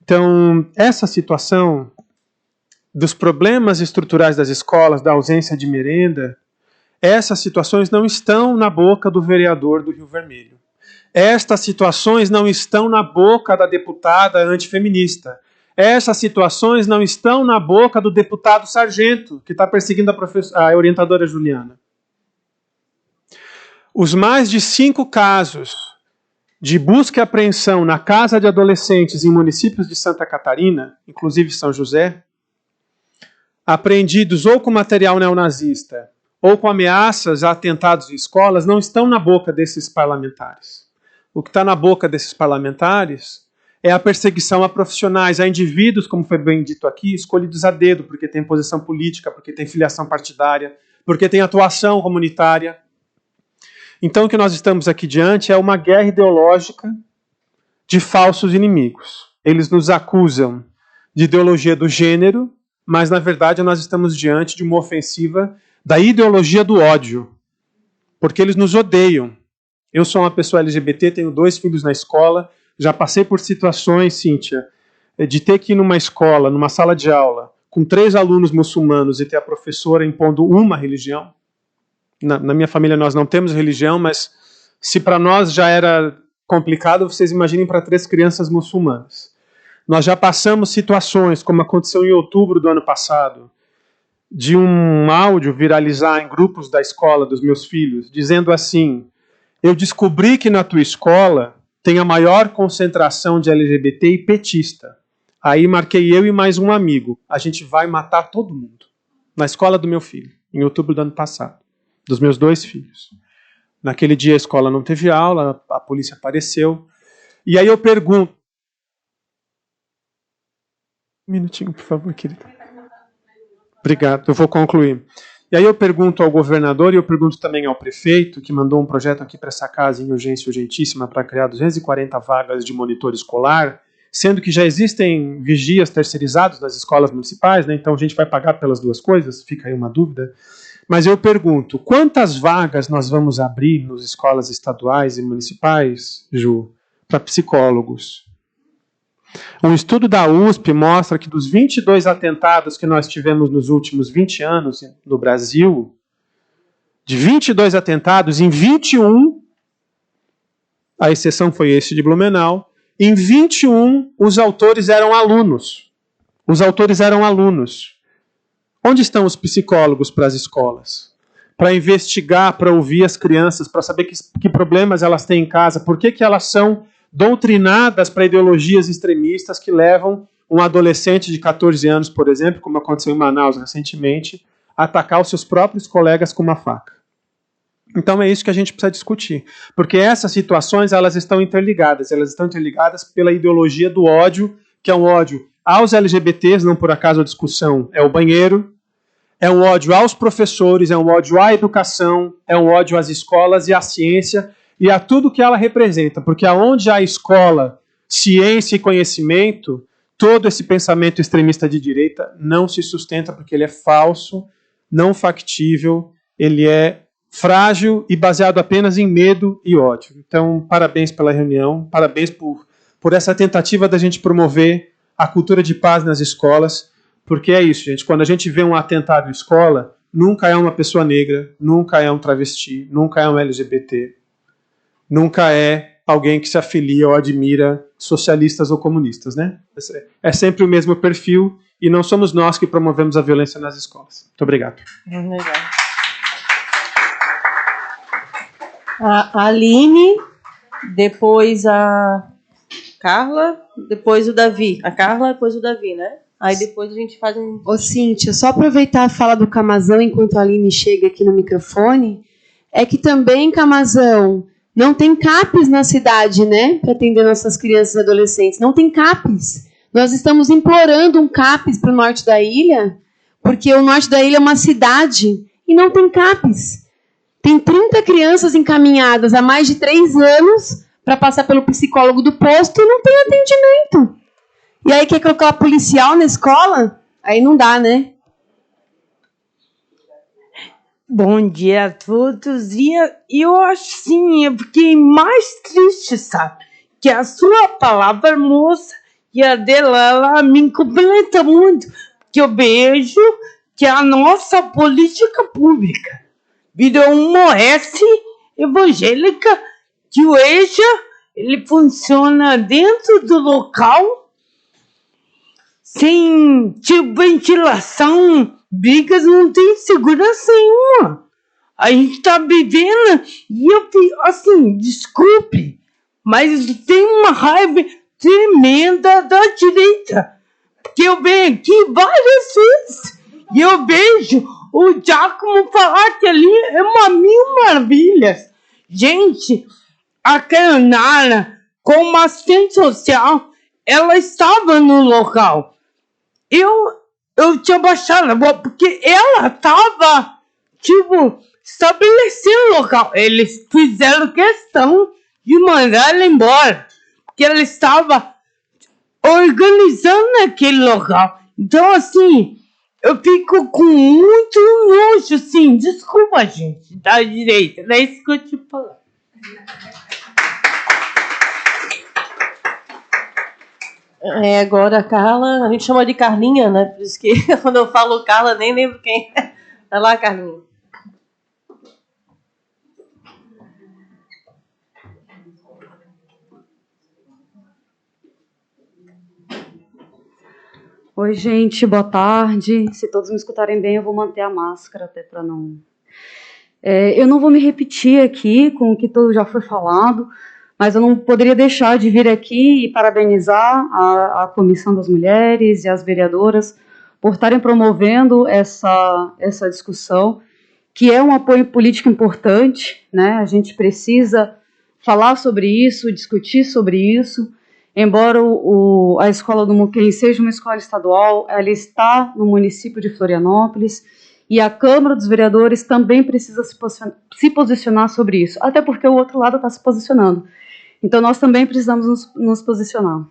Então, essa situação dos problemas estruturais das escolas, da ausência de merenda, essas situações não estão na boca do vereador do Rio Vermelho. Estas situações não estão na boca da deputada antifeminista. Essas situações não estão na boca do deputado Sargento, que está perseguindo a orientadora Juliana. Os mais de 5 casos de busca e apreensão na casa de adolescentes em municípios de Santa Catarina, inclusive São José, apreendidos ou com material neonazista ou com ameaças a atentados em escolas, não estão na boca desses parlamentares. O que está na boca desses parlamentares é a perseguição a profissionais, a indivíduos, como foi bem dito aqui, escolhidos a dedo, porque tem posição política, porque tem filiação partidária, porque tem atuação comunitária. Então o que nós estamos aqui diante é uma guerra ideológica de falsos inimigos. Eles nos acusam de ideologia do gênero, mas na verdade nós estamos diante de uma ofensiva da ideologia do ódio, porque eles nos odeiam. Eu sou uma pessoa LGBT, tenho 2 filhos na escola, já passei por situações, Cíntia, de ter que ir numa escola, numa sala de aula, com 3 alunos muçulmanos e ter a professora impondo uma religião. Na minha família nós não temos religião, mas se para nós já era complicado, vocês imaginem para 3 crianças muçulmanas. Nós já passamos situações, como aconteceu em outubro do ano passado, de um áudio viralizar em grupos da escola dos meus filhos, dizendo assim, eu descobri que na tua escola tem a maior concentração de LGBT e petista. Aí marquei eu e mais um amigo. A gente vai matar todo mundo. Na escola do meu filho, em outubro do ano passado. Dos meus 2 filhos. Naquele dia a escola não teve aula, a polícia apareceu. E aí eu pergunto... Um minutinho, por favor, querida. Obrigado, eu vou concluir. E aí eu pergunto ao governador e eu pergunto também ao prefeito, que mandou um projeto aqui para essa casa em urgência urgentíssima para criar 240 vagas de monitor escolar, sendo que já existem vigias terceirizados nas escolas municipais, né? Então a gente vai pagar pelas 2 coisas, fica aí uma dúvida. Mas eu pergunto, quantas vagas nós vamos abrir nas escolas estaduais e municipais, Ju, para psicólogos? Um estudo da USP mostra que dos 22 atentados que nós tivemos nos últimos 20 anos no Brasil, de 22 atentados, em 21, a exceção foi esse de Blumenau, em 21 os autores eram alunos. Os autores eram alunos. Onde estão os psicólogos para as escolas? Para investigar, para ouvir as crianças, para saber que problemas elas têm em casa, por que elas são doutrinadas para ideologias extremistas que levam um adolescente de 14 anos, por exemplo, como aconteceu em Manaus recentemente, a atacar os seus próprios colegas com uma faca. Então é isso que a gente precisa discutir, porque essas situações elas estão interligadas pela ideologia do ódio, que é um ódio aos LGBTs, não por acaso a discussão é o banheiro, é um ódio aos professores, é um ódio à educação, é um ódio às escolas e à ciência, e a tudo que ela representa, porque aonde há escola, ciência e conhecimento, todo esse pensamento extremista de direita não se sustenta porque ele é falso, não factível, ele é frágil e baseado apenas em medo e ódio. Então, parabéns pela reunião, parabéns por essa tentativa da gente promover a cultura de paz nas escolas, porque é isso, gente, quando a gente vê um atentado em escola, nunca é uma pessoa negra, nunca é um travesti, nunca é um LGBT, nunca é alguém que se afilia ou admira socialistas ou comunistas, né? É sempre o mesmo perfil e não somos nós que promovemos a violência nas escolas. Muito obrigado. Legal. A Aline, depois a Carla, depois o Davi. A Carla, depois o Davi, né? Aí depois a gente faz um... Ô, Cíntia, só aproveitar a fala do Camazão enquanto a Aline chega aqui no microfone, é que também, Camazão, não tem CAPES na cidade, né? Para atender nossas crianças e adolescentes. Não tem CAPES. Nós estamos implorando um CAPES para o norte da ilha, porque o norte da ilha é uma cidade e não tem CAPES. Tem 30 crianças encaminhadas há mais de 3 anos para passar pelo psicólogo do posto e não tem atendimento. E aí quer colocar policial na escola? Aí não dá, né? Bom dia a todos. E eu acho sim, eu fiquei mais triste, sabe? Que a sua palavra, moça, e a dela, ela me completa muito. Porque eu vejo que a nossa política pública virou uma OS evangélica, que o EJA, ele funciona dentro do local, sem ventilação, brigas, não tem segurança nenhuma. A gente está vivendo, e eu, assim, desculpe, mas tem uma raiva tremenda da direita. Porque eu venho aqui várias vezes, e eu vejo o Giacomo falar que ali é uma mil maravilhas. Gente, a Caionara, como assistente social, ela estava no local. Eu tinha baixado, porque ela estava, estabelecendo o local. Eles fizeram questão de mandar ela embora, porque ela estava organizando aquele local. Então, assim, eu fico com muito nojo, assim, desculpa, gente, da direita, não é isso que eu te falo. Agora a Carla, a gente chama de Carlinha, né? Por isso que quando eu falo Carla, nem lembro quem é. Vai lá, Carlinha. Oi, gente, boa tarde. Se todos me escutarem bem, eu vou manter a máscara até para não... eu não vou me repetir aqui com o que tudo já foi falado, mas eu não poderia deixar de vir aqui e parabenizar a Comissão das Mulheres e as vereadoras por estarem promovendo essa discussão, que é um apoio político importante, né? A gente precisa falar sobre isso, discutir sobre isso. Embora a escola do Muquem seja uma escola estadual, ela está no município de Florianópolis, e a Câmara dos Vereadores também precisa se posicionar sobre isso, até porque o outro lado está se posicionando. Então, nós também precisamos nos posicionar.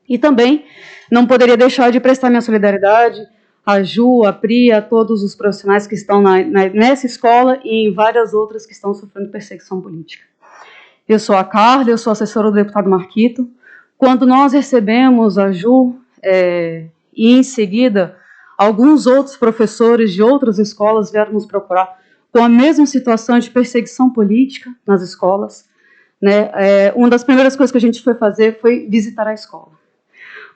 E também não poderia deixar de prestar minha solidariedade à Ju, à Pri, a todos os profissionais que estão nessa escola e em várias outras que estão sofrendo perseguição política. Eu sou a Carla, eu sou assessora do deputado Marquito. Quando nós recebemos a Ju, e em seguida alguns outros professores de outras escolas vieram nos procurar com a mesma situação de perseguição política nas escolas, né? Uma das primeiras coisas que a gente foi fazer foi visitar a escola,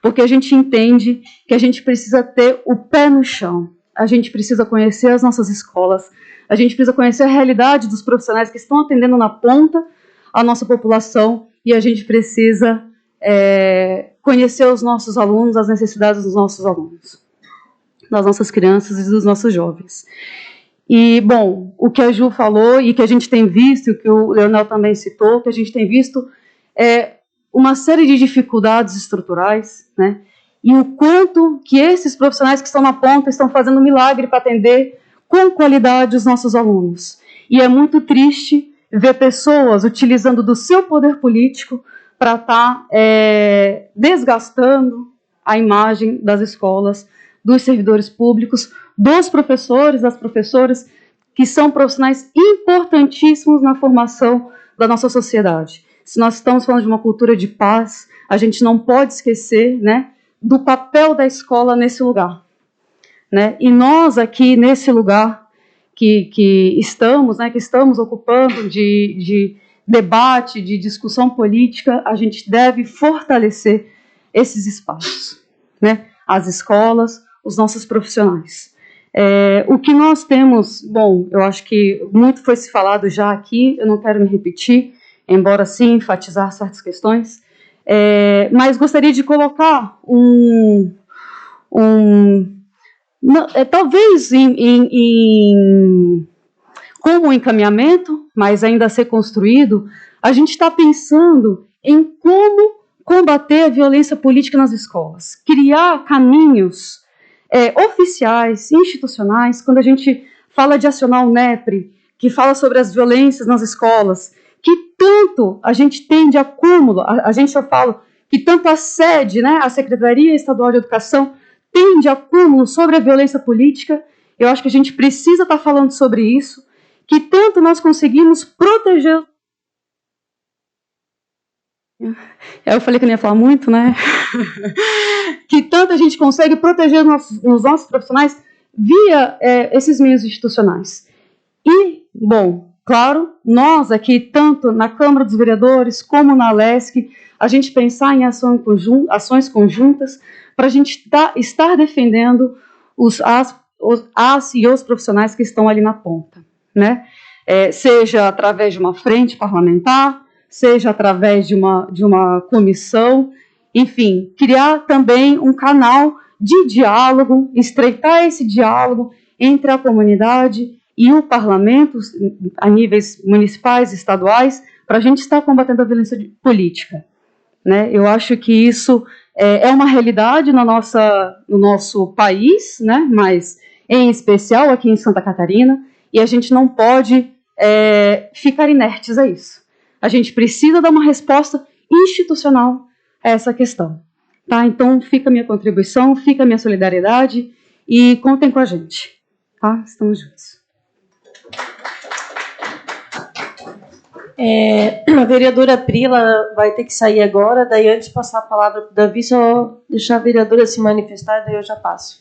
porque a gente entende que a gente precisa ter o pé no chão, a gente precisa conhecer as nossas escolas, a gente precisa conhecer a realidade dos profissionais que estão atendendo na ponta a nossa população, e a gente precisa conhecer os nossos alunos, as necessidades dos nossos alunos, das nossas crianças e dos nossos jovens. E, bom, o que a Ju falou e que a gente tem visto, o que o Leonel também citou, que a gente tem visto uma série de dificuldades estruturais, né? E o quanto que esses profissionais que estão na ponta estão fazendo um milagre para atender com qualidade os nossos alunos. E é muito triste ver pessoas utilizando do seu poder político para estar desgastando a imagem das escolas, dos servidores públicos, dos professores, das professoras, que são profissionais importantíssimos na formação da nossa sociedade. Se nós estamos falando de uma cultura de paz, a gente não pode esquecer, né, do papel da escola nesse lugar. Né? E nós aqui, nesse lugar que estamos ocupando de debate, de discussão política, a gente deve fortalecer esses espaços, né? As escolas, os nossos profissionais. O que nós temos, bom, eu acho que muito foi se falado já aqui, eu não quero me repetir, embora sim enfatizar certas questões, mas gostaria de colocar talvez como um encaminhamento, mas ainda a ser construído, a gente está pensando em como combater a violência política nas escolas, criar caminhos oficiais, institucionais. Quando a gente fala de acionar o NEPRE, que fala sobre as violências nas escolas, que tanto a gente tem de acúmulo, eu falo que tanto a SED, né, a Secretaria Estadual de Educação, tem de acúmulo sobre a violência política. Eu acho que a gente precisa estar falando sobre isso, que tanto nós conseguimos proteger... Eu falei que eu não ia falar muito, né? Que tanto a gente consegue proteger os nossos profissionais via esses meios institucionais. E, bom, claro, nós aqui, tanto na Câmara dos Vereadores como na LESC, a gente pensar em ações conjuntas para a gente estar defendendo as e os profissionais que estão ali na ponta, né? Seja através de uma frente parlamentar, seja através de uma comissão, enfim, criar também um canal de diálogo, estreitar esse diálogo entre a comunidade e o parlamento, a níveis municipais, estaduais, para a gente estar combatendo a violência política. Né? Eu acho que isso é uma realidade no nosso país, né? Mas em especial aqui em Santa Catarina, e a gente não pode ficar inertes a isso. A gente precisa dar uma resposta institucional a essa questão. Tá? Então, fica a minha contribuição, fica a minha solidariedade e contem com a gente. Tá? Estamos juntos. A vereadora Prila vai ter que sair agora, daí antes de passar a palavra para o Davi, só deixar a vereadora se manifestar, daí eu já passo.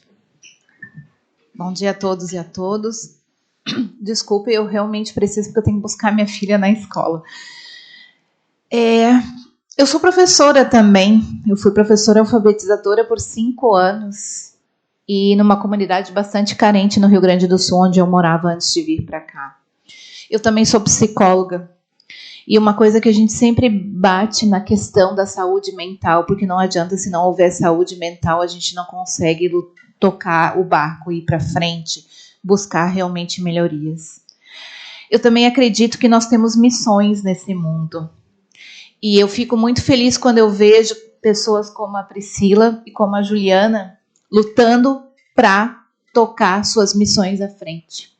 Bom dia a todos e a todas. Desculpe, eu realmente preciso, porque eu tenho que buscar minha filha na escola. Eu sou professora também, eu fui professora alfabetizadora por 5 anos, e numa comunidade bastante carente no Rio Grande do Sul, onde eu morava antes de vir para cá. Eu também sou psicóloga. E uma coisa que a gente sempre bate na questão da saúde mental, porque não adianta, se não houver saúde mental, a gente não consegue tocar o barco, ir para frente, buscar realmente melhorias. Eu também acredito que nós temos missões nesse mundo. E eu fico muito feliz quando eu vejo pessoas como a Priscila e como a Juliana lutando para tocar suas missões à frente.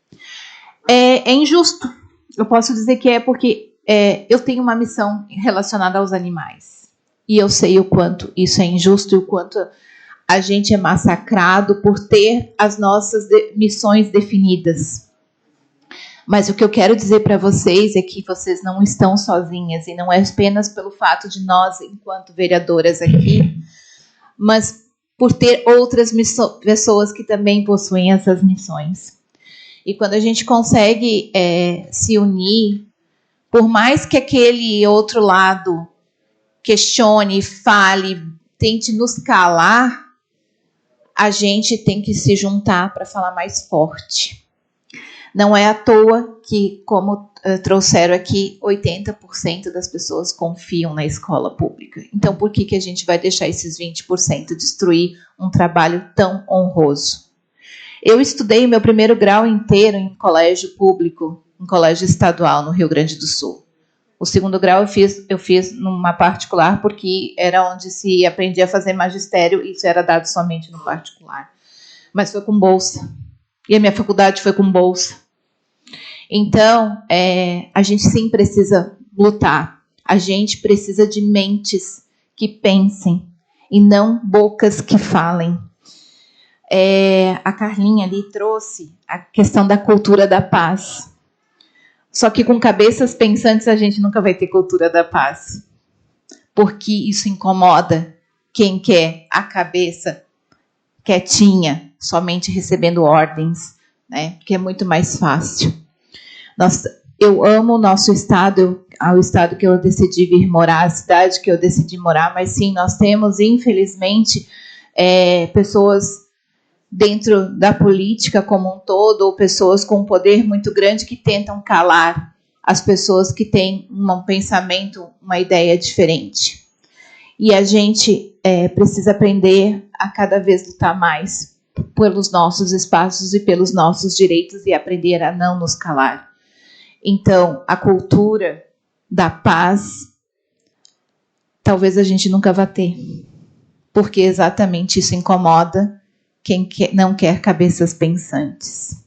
É injusto. Eu posso dizer que porque eu tenho uma missão relacionada aos animais. E eu sei o quanto isso é injusto e o quanto a gente é massacrado por ter as nossas missões definidas. Mas o que eu quero dizer para vocês é que vocês não estão sozinhas, e não é apenas pelo fato de nós, enquanto vereadoras aqui, mas por ter outras pessoas que também possuem essas missões. E quando a gente consegue se unir, por mais que aquele outro lado questione, fale, tente nos calar, a gente tem que se juntar para falar mais forte. Não é à toa que, como trouxeram aqui, 80% das pessoas confiam na escola pública. Então, por que a gente vai deixar esses 20% destruir um trabalho tão honroso? Eu estudei meu primeiro grau inteiro em colégio público, em colégio estadual, no Rio Grande do Sul. O segundo grau eu fiz numa particular, porque era onde se aprendia a fazer magistério, e isso era dado somente no particular. Mas foi com bolsa. E a minha faculdade foi com bolsa. Então, a gente sim precisa lutar. A gente precisa de mentes que pensem. e não bocas que falem. A Carlinha ali trouxe a questão da cultura da paz. Só que com cabeças pensantes a gente nunca vai ter cultura da paz. Porque isso incomoda quem quer a cabeça quietinha, somente recebendo ordens, né? Porque é muito mais fácil. Eu amo o nosso estado, o estado que eu decidi vir morar, a cidade que eu decidi morar, mas sim, nós temos, infelizmente, pessoas dentro da política como um todo, ou pessoas com um poder muito grande que tentam calar as pessoas que têm um pensamento, uma ideia diferente. E a gente precisa aprender a cada vez lutar mais pelos nossos espaços e pelos nossos direitos e aprender a não nos calar. Então, a cultura da paz, talvez a gente nunca vá ter, porque exatamente isso incomoda quem não quer cabeças pensantes.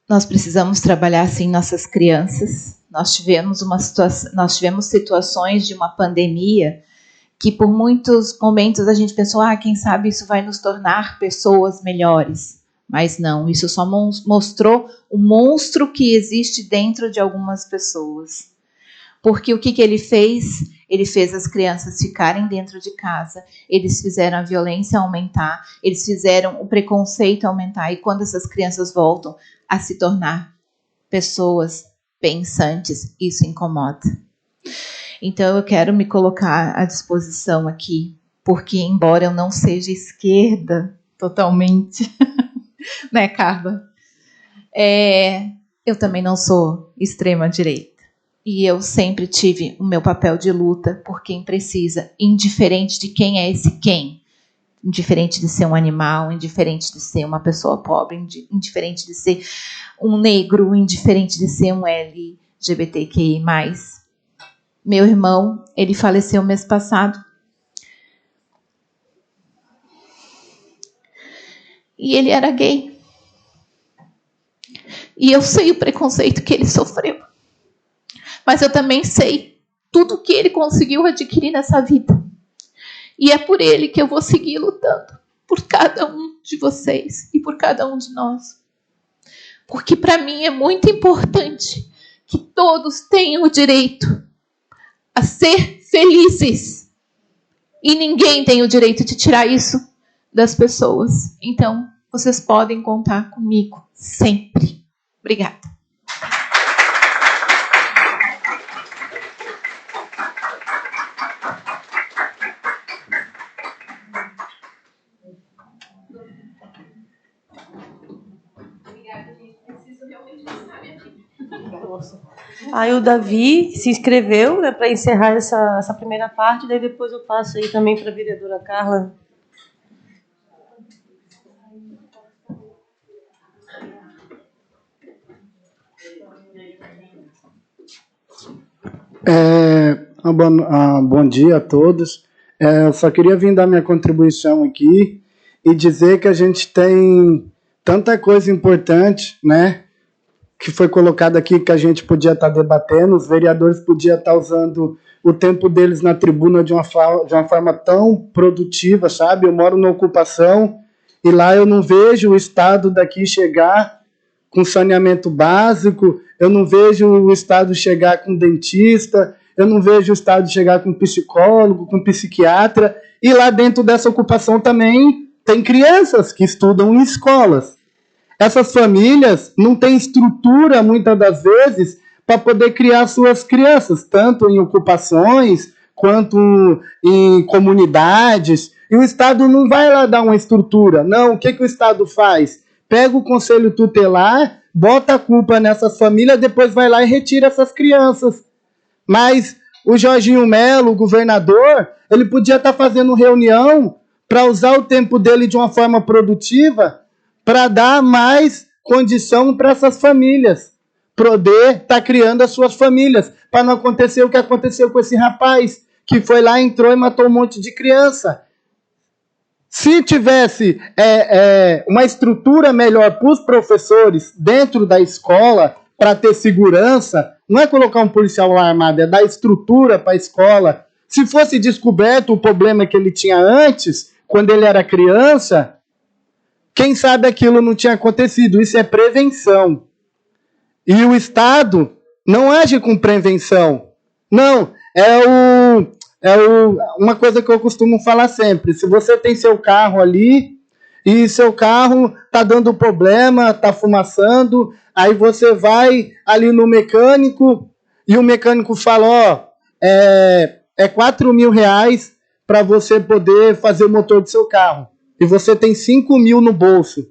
Nós precisamos trabalhar, sim, nossas crianças. Nós tivemos situações de uma pandemia que, por muitos momentos, a gente pensou, quem sabe isso vai nos tornar pessoas melhores. Mas não, isso só mostrou o monstro que existe dentro de algumas pessoas. Porque o que ele fez? Ele fez as crianças ficarem dentro de casa, eles fizeram a violência aumentar, eles fizeram o preconceito aumentar, e quando essas crianças voltam a se tornar pessoas pensantes, isso incomoda. Então eu quero me colocar à disposição aqui, porque embora eu não seja esquerda totalmente, né, Carla? Eu também não sou extrema-direita. E eu sempre tive o meu papel de luta por quem precisa, indiferente de quem é esse quem. Indiferente de ser um animal, indiferente de ser uma pessoa pobre, indiferente de ser um negro, indiferente de ser um LGBTQI+. Meu irmão, ele faleceu mês passado. E ele era gay. E eu sei o preconceito que ele sofreu. Mas eu também sei tudo que ele conseguiu adquirir nessa vida. E é por ele que eu vou seguir lutando. Por cada um de vocês e por cada um de nós. Porque para mim é muito importante que todos tenham o direito a ser felizes. E ninguém tem o direito de tirar isso das pessoas. Então, vocês podem contar comigo sempre. Obrigada. Aí o Davi se inscreveu, né, para encerrar essa primeira parte, daí depois eu passo aí também para a vereadora Carla. Bom dia a todos. Eu só queria vir dar minha contribuição aqui e dizer que a gente tem tanta coisa importante, né, que foi colocado aqui que a gente podia estar debatendo, os vereadores podiam estar usando o tempo deles na tribuna de uma forma tão produtiva, sabe? Eu moro na ocupação e lá eu não vejo o Estado daqui chegar com saneamento básico, eu não vejo o Estado chegar com dentista, eu não vejo o Estado chegar com psicólogo, com psiquiatra, e lá dentro dessa ocupação também tem crianças que estudam em escolas. Essas famílias não têm estrutura, muitas das vezes, para poder criar suas crianças, tanto em ocupações, quanto em comunidades. E o Estado não vai lá dar uma estrutura. Não, o que o Estado faz? Pega o conselho tutelar, bota a culpa nessas famílias, depois vai lá e retira essas crianças. Mas o Jorginho Melo, o governador, ele podia estar fazendo reunião para usar o tempo dele de uma forma produtiva, para dar mais condição para essas famílias, poder estar criando as suas famílias, para não acontecer o que aconteceu com esse rapaz, que foi lá, entrou e matou um monte de criança. Se tivesse uma estrutura melhor para os professores dentro da escola, para ter segurança, não é colocar um policial lá armado, é dar estrutura para a escola. Se fosse descoberto o problema que ele tinha antes, quando ele era criança, quem sabe aquilo não tinha acontecido. Isso é prevenção. E o Estado não age com prevenção. Não, uma coisa que eu costumo falar sempre. Se você tem seu carro ali e seu carro está dando problema, está fumaçando, aí você vai ali no mecânico e o mecânico fala, é R$4.000 para você poder fazer o motor do seu carro. E você tem 5.000 no bolso.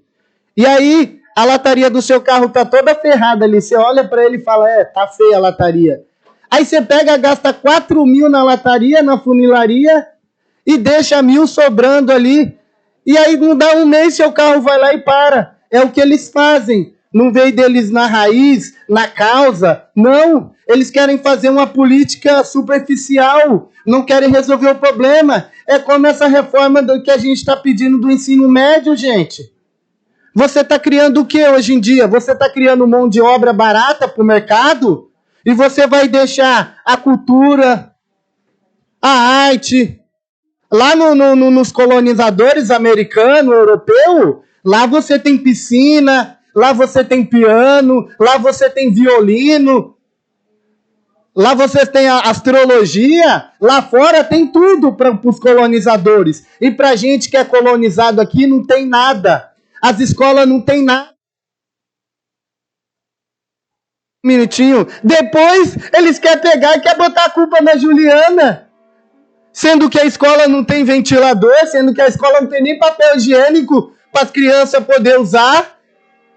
E aí a lataria do seu carro está toda ferrada ali. Você olha para ele e fala, tá feia a lataria. Aí você pega, gasta 4.000 na lataria, na funilaria, e deixa 1.000 sobrando ali. E aí não dá um mês, seu carro vai lá e para. É o que eles fazem. Não veio deles na raiz, na causa. Não, eles querem fazer uma política superficial. Não querem resolver o problema. É como essa reforma que a gente está pedindo do ensino médio, gente. Você está criando o que hoje em dia? Você está criando mão de obra barata para o mercado? E você vai deixar a cultura, a arte, lá nos colonizadores americanos, europeus, lá você tem piscina, lá você tem piano, lá você tem violino, lá você tem a astrologia, lá fora tem tudo para os colonizadores. E para a gente que é colonizado aqui não tem nada. As escolas não tem nada. Um minutinho. Depois eles querem pegar e querem botar a culpa na Juliana. Sendo que a escola não tem ventilador, sendo que a escola não tem nem papel higiênico para as crianças poderem usar.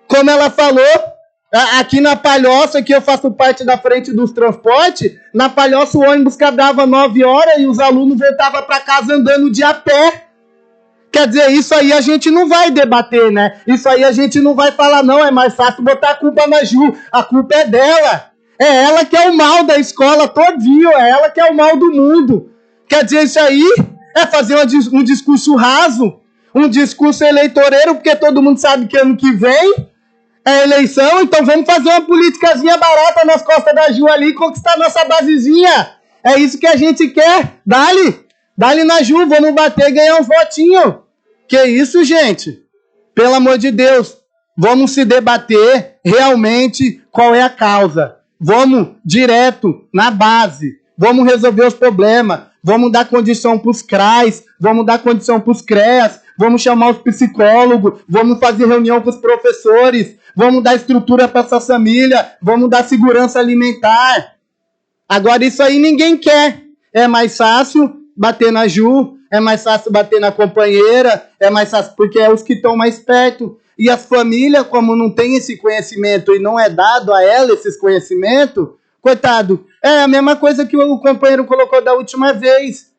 Como ela falou, aqui na Palhoça, que eu faço parte da frente dos transportes, na Palhoça o ônibus quebrava 9 horas e os alunos voltavam para casa andando de a pé. Quer dizer, isso aí a gente não vai debater, né? Isso aí a gente não vai falar, não. É mais fácil botar a culpa na Ju. A culpa é dela. É ela que é o mal da escola todinho. É ela que é o mal do mundo. Quer dizer, isso aí é fazer um discurso raso, um discurso eleitoreiro, porque todo mundo sabe que ano que vem é eleição, então vamos fazer uma politicazinha barata nas costas da Ju ali e conquistar nossa basezinha. É isso que a gente quer. Dá-lhe na Ju, vamos bater e ganhar um votinho. Que isso, gente? Pelo amor de Deus, vamos se debater realmente qual é a causa. Vamos direto na base. Vamos resolver os problemas. Vamos dar condição para os CRAs, vamos dar condição para os CREAs, vamos chamar os psicólogos, vamos fazer reunião com os professores, vamos dar estrutura para essa família, vamos dar segurança alimentar. Agora isso aí ninguém quer. É mais fácil bater na Ju, é mais fácil bater na companheira, é mais fácil porque é os que estão mais perto. E as famílias, como não tem esse conhecimento e não é dado a ela esses conhecimentos, coitado, é a mesma coisa que o companheiro colocou da última vez.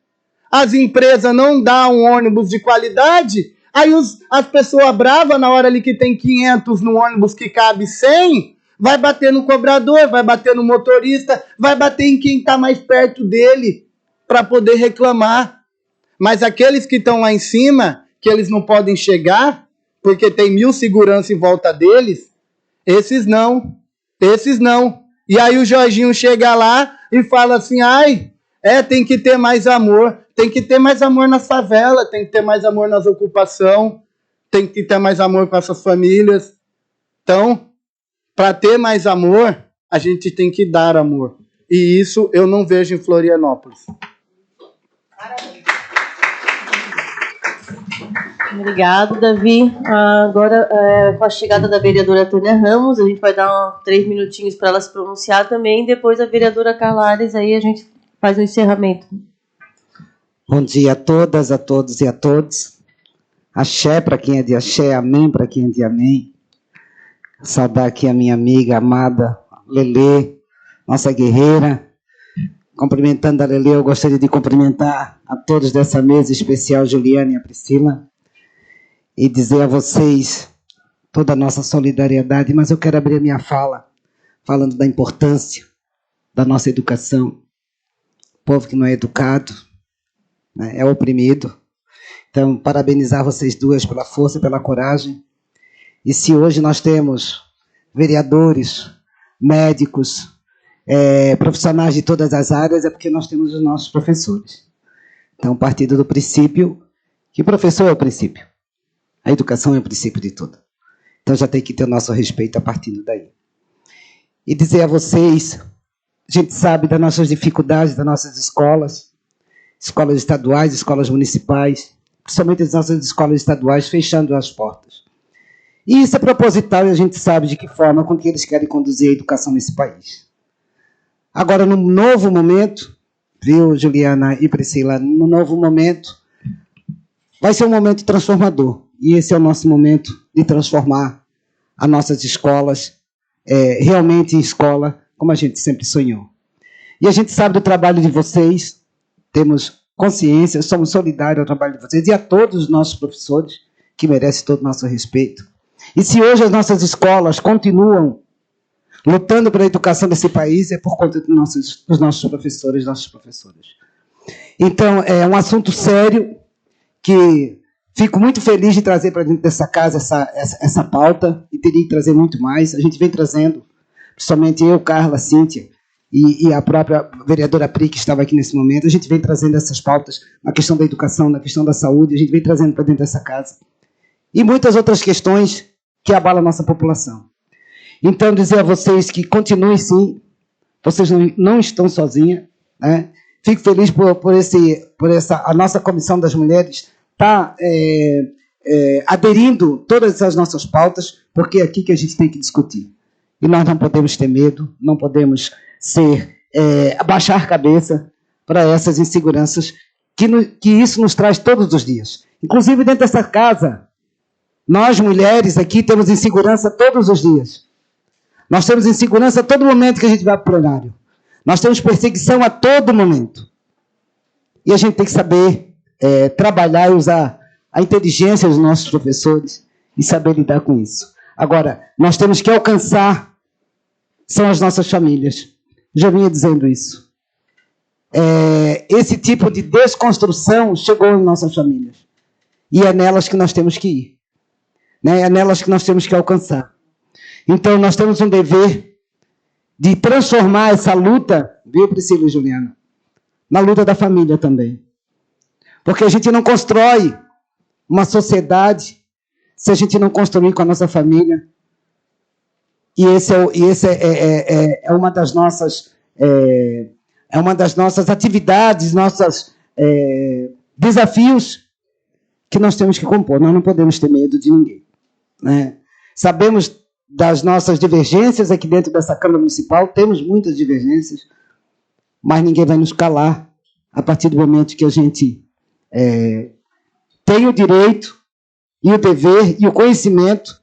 As empresas não dão um ônibus de qualidade, aí as pessoas bravas, na hora ali que tem 500 no ônibus que cabe 100, vai bater no cobrador, vai bater no motorista, vai bater em quem está mais perto dele para poder reclamar. Mas aqueles que estão lá em cima, que eles não podem chegar, porque tem 1000 segurança em volta deles, esses não. E aí o Jorginho chega lá e fala assim, tem que ter mais amor. Tem que ter mais amor na favela, tem que ter mais amor nas ocupações, tem que ter mais amor com essas famílias. Então, para ter mais amor, a gente tem que dar amor. E isso eu não vejo em Florianópolis. Obrigado, Davi. Agora, com a chegada da vereadora Tânia Ramos, a gente vai dar 3 minutinhos para ela se pronunciar também. Depois a vereadora Carla Ares, aí a gente faz o encerramento. Bom dia a todas, a todos e a todos. Axé para quem é de axé, amém para quem é de amém. Saudar aqui a minha amiga amada, Lelê, nossa guerreira. Cumprimentando a Lelê, eu gostaria de cumprimentar a todos dessa mesa especial, Juliana e a Priscila, e dizer a vocês toda a nossa solidariedade, mas eu quero abrir a minha fala falando da importância da nossa educação. O povo que não é educado, né, é oprimido. Então, parabenizar vocês duas pela força e pela coragem. E se hoje nós temos vereadores, médicos profissionais de todas as áreas, é porque nós temos os nossos professores. Então, partindo do princípio que o professor é o princípio. A educação é o princípio de tudo. Então, já tem que ter o nosso respeito a partir daí. E dizer a vocês, a gente sabe das nossas dificuldades, das nossas escolas estaduais, escolas municipais, principalmente as nossas escolas estaduais, fechando as portas. E isso é proposital e a gente sabe de que forma com que eles querem conduzir a educação nesse país. Agora, num novo momento, viu, Juliana e Priscila, num novo momento, vai ser um momento transformador. E esse é o nosso momento de transformar as nossas escolas realmente em escola, como a gente sempre sonhou. E a gente sabe do trabalho de vocês, temos consciência, somos solidários ao trabalho de vocês e a todos os nossos professores, que merecem todo o nosso respeito. E se hoje as nossas escolas continuam lutando pela educação desse país, é por conta dos nossos professores, nossas professoras. Então, é um assunto sério que fico muito feliz de trazer para dentro dessa casa essa pauta, e teria que trazer muito mais. A gente vem trazendo, principalmente eu, Carla, Cíntia, e a própria vereadora Pri, que estava aqui nesse momento, a gente vem trazendo essas pautas na questão da educação, na questão da saúde, a gente vem trazendo para dentro dessa casa. E muitas outras questões que abalam a nossa população. Então, dizer a vocês que continuem sim, vocês não estão sozinhas, né? Fico feliz por a nossa Comissão das Mulheres estar aderindo todas as nossas pautas, porque é aqui que a gente tem que discutir. E nós não podemos ter medo, não podemos abaixar a cabeça para essas inseguranças que isso nos traz todos os dias. Inclusive, dentro dessa casa, nós, mulheres, aqui, temos insegurança todos os dias. Nós temos insegurança a todo momento que a gente vai para o plenário. Nós temos perseguição a todo momento. E a gente tem que saber trabalhar e usar a inteligência dos nossos professores e saber lidar com isso. Agora, nós temos que alcançar, são as nossas famílias. Já vinha dizendo isso. Esse tipo de desconstrução chegou em nossas famílias. E é nelas que nós temos que ir. Né? É nelas que nós temos que alcançar. Então, nós temos um dever de transformar essa luta, viu, Priscila e Juliana, na luta da família também. Porque a gente não constrói uma sociedade se a gente não construir com a nossa família. E esse é uma das nossas atividades, nossos desafios que nós temos que compor. Nós não podemos ter medo de ninguém. Né? Sabemos das nossas divergências aqui dentro dessa Câmara Municipal, temos muitas divergências, mas ninguém vai nos calar a partir do momento que a gente tem o direito e o dever e o conhecimento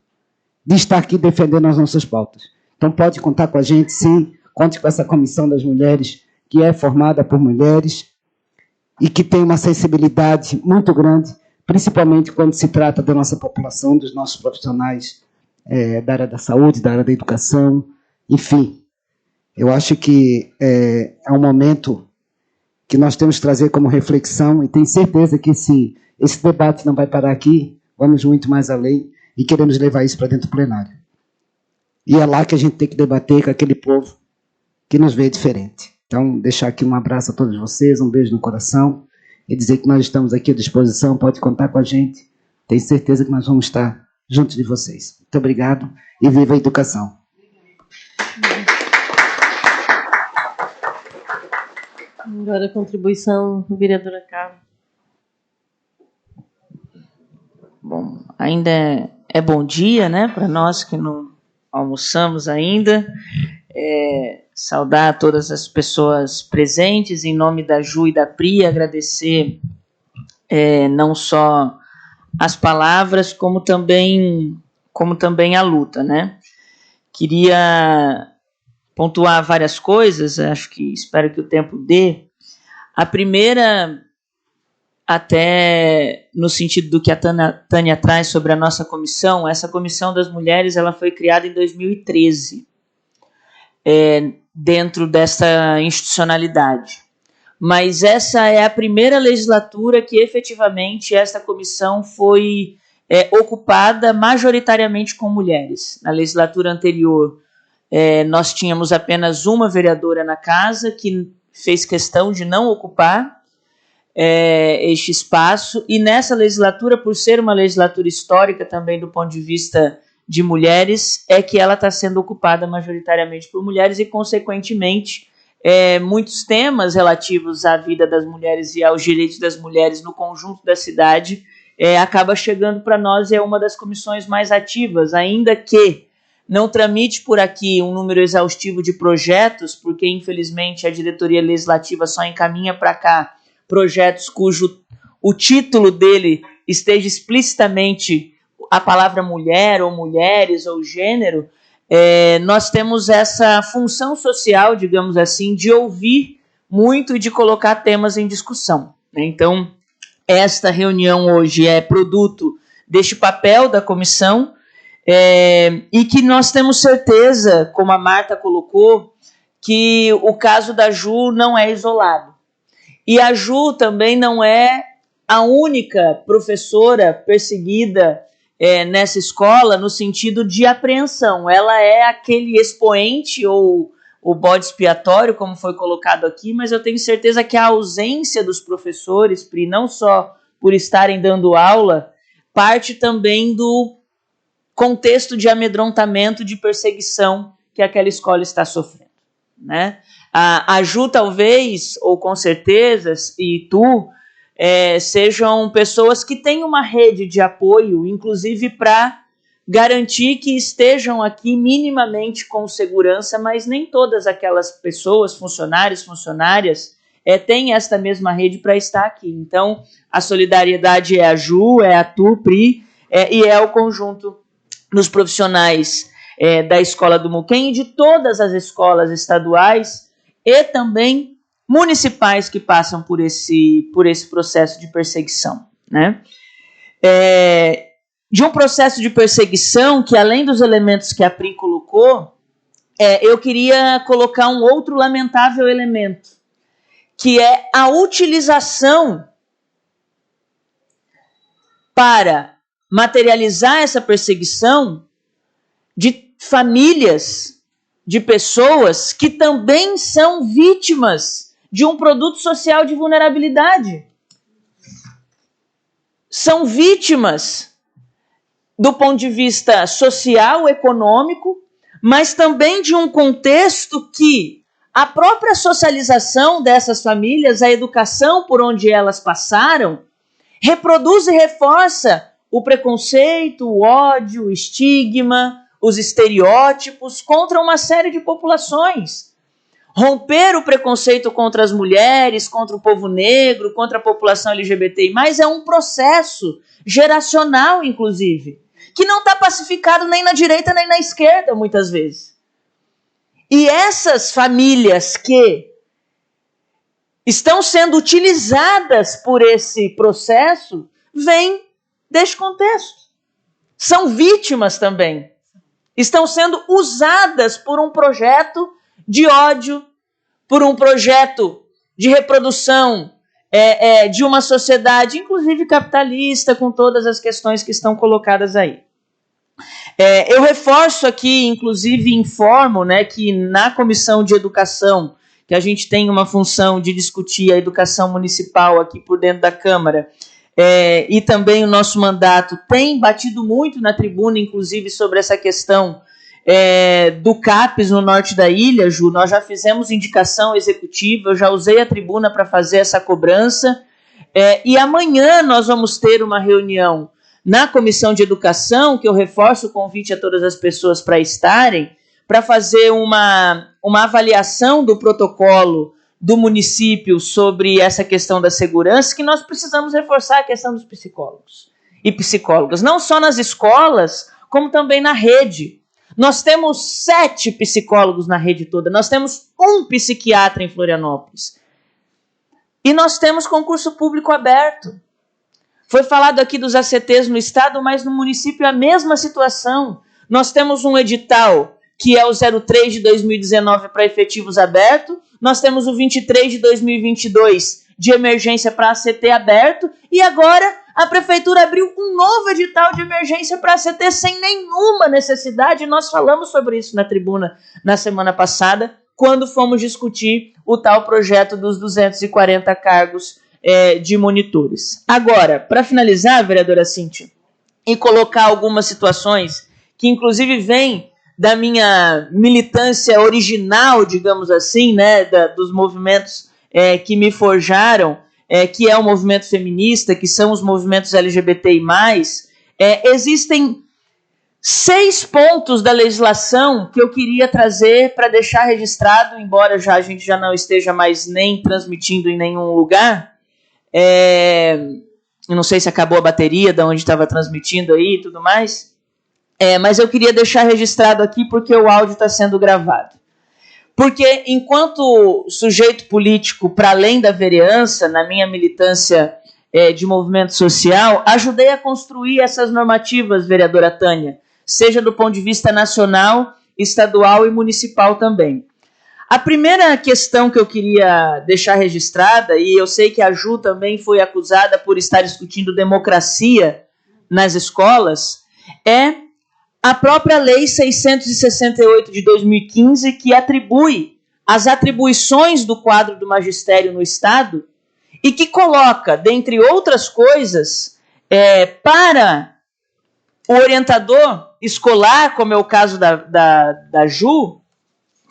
de estar aqui defendendo as nossas pautas. Então pode contar com a gente, sim, conte com essa Comissão das Mulheres, que é formada por mulheres e que tem uma sensibilidade muito grande, principalmente quando se trata da nossa população, dos nossos profissionais da área da saúde, da área da educação, enfim. Eu acho que é um momento que nós temos que trazer como reflexão, e tenho certeza que, sim, esse debate não vai parar aqui, vamos muito mais além, e queremos levar isso para dentro do plenário. E é lá que a gente tem que debater com aquele povo que nos vê diferente. Então, deixar aqui um abraço a todos vocês, um beijo no coração, e dizer que nós estamos aqui à disposição, pode contar com a gente. Tenho certeza que nós vamos estar junto de vocês. Muito obrigado e viva a educação. Agora a contribuição do vereadora Carla. Bom, ainda é bom dia, né, para nós que não almoçamos ainda. Saudar todas as pessoas presentes, em nome da Ju e da Pri, agradecer não só as palavras, como também a luta, né? Queria pontuar várias coisas, espero que o tempo dê. A primeira, até no sentido do que a Tânia traz sobre a nossa comissão, essa Comissão das Mulheres ela foi criada em 2013, dentro dessa institucionalidade. Mas essa é a primeira legislatura que efetivamente essa comissão foi ocupada majoritariamente com mulheres. Na legislatura anterior nós tínhamos apenas uma vereadora na casa que fez questão de não ocupar este espaço, e nessa legislatura, por ser uma legislatura histórica também do ponto de vista de mulheres, é que ela está sendo ocupada majoritariamente por mulheres e, consequentemente, muitos temas relativos à vida das mulheres e aos direitos das mulheres no conjunto da cidade acaba chegando para nós e é uma das comissões mais ativas, ainda que não tramite por aqui um número exaustivo de projetos, porque infelizmente a diretoria legislativa só encaminha para cá projetos cujo o título dele esteja explicitamente a palavra mulher ou mulheres ou gênero. Nós temos essa função social, digamos assim, de ouvir muito e de colocar temas em discussão, né? Então, esta reunião hoje é produto deste papel da comissão, e que nós temos certeza, como a Marta colocou, que o caso da Ju não é isolado. E a Ju também não é a única professora perseguida nessa escola no sentido de apreensão. Ela é aquele expoente ou o bode expiatório, como foi colocado aqui, mas eu tenho certeza que a ausência dos professores, Pri, não só por estarem dando aula, parte também do contexto de amedrontamento, de perseguição que aquela escola está sofrendo, né? A Ju talvez, ou com certeza, e tu, sejam pessoas que têm uma rede de apoio, inclusive para garantir que estejam aqui minimamente com segurança, mas nem todas aquelas pessoas, funcionárias, têm esta mesma rede para estar aqui. Então, a solidariedade é a Ju, é a tu, Pri, e é o conjunto dos profissionais da Escola do Muquem e de todas as escolas estaduais e também municipais que passam por esse processo de perseguição, né? De um processo de perseguição que, além dos elementos que a Pri colocou, eu queria colocar um outro lamentável elemento, que é a utilização para materializar essa perseguição de famílias, de pessoas que também são vítimas de um produto social de vulnerabilidade. São vítimas do ponto de vista social, econômico, mas também de um contexto que a própria socialização dessas famílias, a educação por onde elas passaram, reproduz e reforça o preconceito, o ódio, o estigma, os estereótipos contra uma série de populações. Romper o preconceito contra as mulheres, contra o povo negro, contra a população LGBTI+, é um processo geracional, inclusive, que não está pacificado nem na direita nem na esquerda, muitas vezes. E essas famílias que estão sendo utilizadas por esse processo vêm deste contexto. São vítimas também. Estão sendo usadas por um projeto de ódio, por um projeto de reprodução de uma sociedade, inclusive capitalista, com todas as questões que estão colocadas aí. Eu reforço aqui, inclusive informo, né, que na Comissão de Educação, que a gente tem uma função de discutir a educação municipal aqui por dentro da Câmara, e também o nosso mandato tem batido muito na tribuna, inclusive sobre essa questão do CAPES no norte da ilha, Ju. Nós já fizemos indicação executiva, eu já usei a tribuna para fazer essa cobrança, e amanhã nós vamos ter uma reunião na Comissão de Educação, que eu reforço o convite a todas as pessoas para estarem, para fazer uma avaliação do protocolo do município sobre essa questão da segurança, que nós precisamos reforçar a questão dos psicólogos e psicólogas, não só nas escolas, como também na rede. Nós temos 7 psicólogos na rede toda, nós temos 1 psiquiatra em Florianópolis. E nós temos concurso público aberto. Foi falado aqui dos ACTs no estado, mas no município é a mesma situação. Nós temos um edital, que é o 03 de 2019 para efetivos aberto, nós temos o 23 de 2022 de emergência para ACT aberto, e agora a prefeitura abriu um novo edital de emergência para a CT sem nenhuma necessidade. Nós falamos sobre isso na tribuna na semana passada, quando fomos discutir o tal projeto dos 240 cargos de monitores. Agora, para finalizar, vereadora Cíntia, e colocar algumas situações que inclusive vêm da minha militância original, digamos assim, né, dos movimentos que me forjaram, que é o movimento feminista, que são os movimentos LGBTI+, existem 6 pontos da legislação que eu queria trazer para deixar registrado, embora a gente já não esteja mais nem transmitindo em nenhum lugar. Eu não sei se acabou a bateria de onde estava transmitindo aí e tudo mais. Mas eu queria deixar registrado aqui porque o áudio está sendo gravado. Porque enquanto sujeito político, para além da vereança, na minha militância de movimento social, ajudei a construir essas normativas, vereadora Tânia, seja do ponto de vista nacional, estadual e municipal também. A primeira questão que eu queria deixar registrada, e eu sei que a Ju também foi acusada por estar discutindo democracia nas escolas, é a própria Lei 668 de 2015, que atribui as atribuições do quadro do magistério no Estado e que coloca, dentre outras coisas, para o orientador escolar, como é o caso da Ju,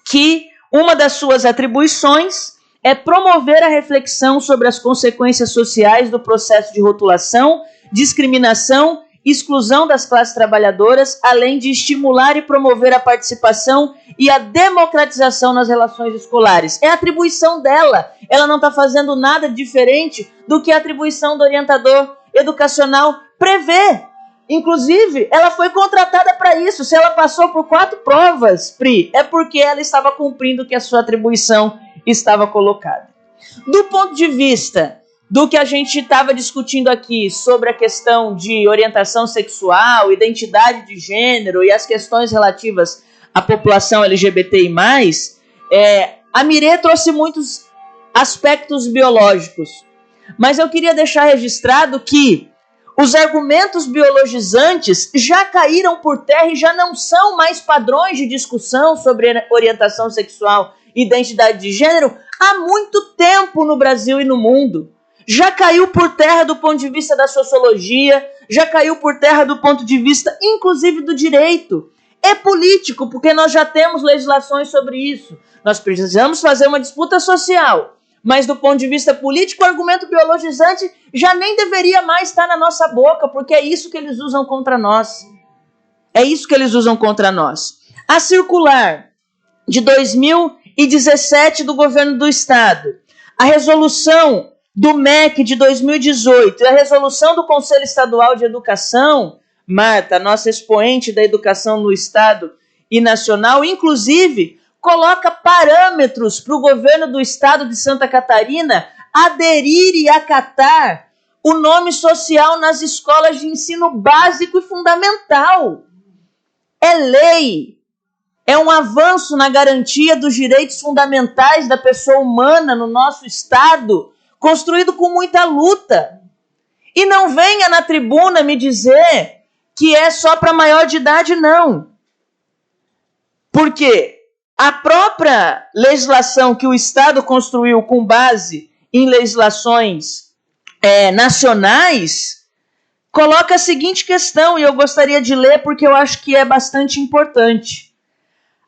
que uma das suas atribuições é promover a reflexão sobre as consequências sociais do processo de rotulação, discriminação, exclusão das classes trabalhadoras, além de estimular e promover a participação e a democratização nas relações escolares. É a atribuição dela. Ela não está fazendo nada diferente do que a atribuição do orientador educacional prevê. Inclusive, ela foi contratada para isso. Se ela passou por 4 provas, Pri, é porque ela estava cumprindo o que a sua atribuição estava colocada. Do ponto de vista do que a gente estava discutindo aqui sobre a questão de orientação sexual, identidade de gênero e as questões relativas à população LGBTI+, a Mirê trouxe muitos aspectos biológicos. Mas eu queria deixar registrado que os argumentos biologizantes já caíram por terra e já não são mais padrões de discussão sobre orientação sexual e identidade de gênero há muito tempo no Brasil e no mundo. Já caiu por terra do ponto de vista da sociologia, já caiu por terra do ponto de vista, inclusive, do direito. É político, porque nós já temos legislações sobre isso. Nós precisamos fazer uma disputa social. Mas do ponto de vista político, o argumento biologizante já nem deveria mais estar na nossa boca, porque é isso que eles usam contra nós. É isso que eles usam contra nós. A circular de 2017 do governo do Estado, a resolução do MEC de 2018 e a resolução do Conselho Estadual de Educação, Marta, nossa expoente da educação no Estado e nacional, inclusive, coloca parâmetros para o governo do Estado de Santa Catarina aderir e acatar o nome social nas escolas de ensino básico e fundamental. É lei. É um avanço na garantia dos direitos fundamentais da pessoa humana no nosso Estado, construído com muita luta. E não venha na tribuna me dizer que é só para maior de idade, não. Porque a própria legislação que o Estado construiu com base em legislações nacionais coloca a seguinte questão, e eu gostaria de ler porque eu acho que é bastante importante.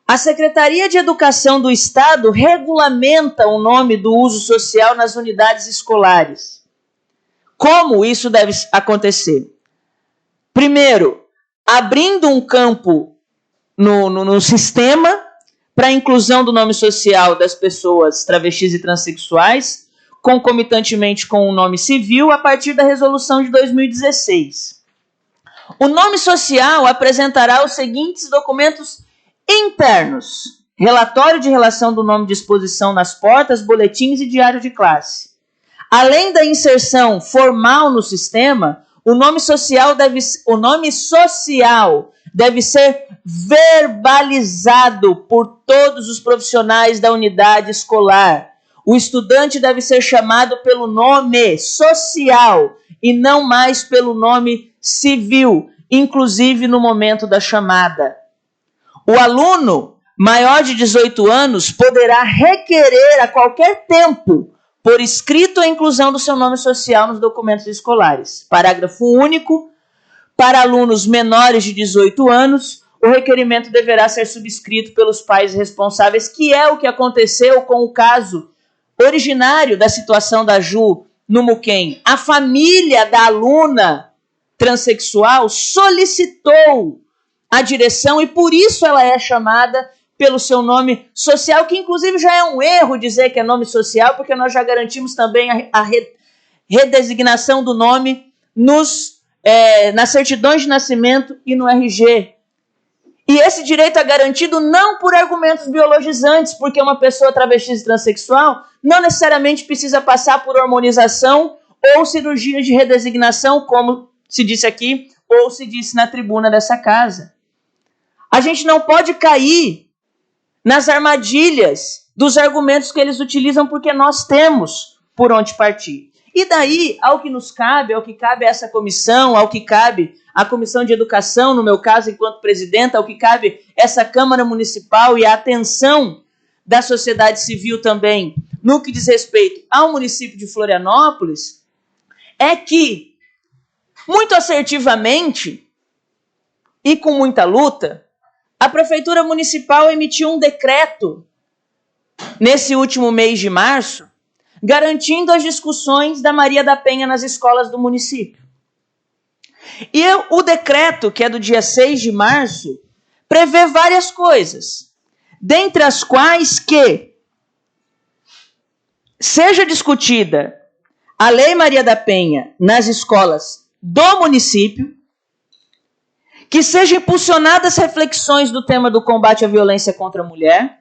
A Secretaria de Educação do Estado regulamenta o nome do uso social nas unidades escolares. Como isso deve acontecer? Primeiro, abrindo um campo no sistema para a inclusão do nome social das pessoas travestis e transexuais, concomitantemente com o nome civil, a partir da resolução de 2016. O nome social apresentará os seguintes documentos internos: relatório de relação do nome de exposição nas portas, boletins e diário de classe. Além da inserção formal no sistema, o nome social deve ser verbalizado por todos os profissionais da unidade escolar. O estudante deve ser chamado pelo nome social e não mais pelo nome civil, inclusive no momento da chamada. O aluno maior de 18 anos poderá requerer a qualquer tempo, por escrito, a inclusão do seu nome social nos documentos escolares. Parágrafo único. Para alunos menores de 18 anos, o requerimento deverá ser subscrito pelos pais responsáveis, que é o que aconteceu com o caso originário da situação da Ju no Muquem. A família da aluna transexual solicitou a direção e por isso ela é chamada pelo seu nome social, que inclusive já é um erro dizer que é nome social, porque nós já garantimos também a redesignação do nome nas certidões de nascimento e no RG. E esse direito é garantido não por argumentos biologizantes, porque uma pessoa travesti e transexual não necessariamente precisa passar por hormonização ou cirurgia de redesignação, como se disse aqui, ou se disse na tribuna dessa casa. A gente não pode cair nas armadilhas dos argumentos que eles utilizam, porque nós temos por onde partir. E daí, ao que nos cabe, ao que cabe a essa comissão, ao que cabe a Comissão de Educação, no meu caso, enquanto presidenta, ao que cabe essa Câmara Municipal e a atenção da sociedade civil também, no que diz respeito ao município de Florianópolis, é que, muito assertivamente e com muita luta, a Prefeitura Municipal emitiu um decreto nesse último mês de março, garantindo as discussões da Maria da Penha nas escolas do município. E o decreto, que é do dia 6 de março, prevê várias coisas, dentre as quais que seja discutida a Lei Maria da Penha nas escolas do município, que sejam impulsionadas reflexões do tema do combate à violência contra a mulher,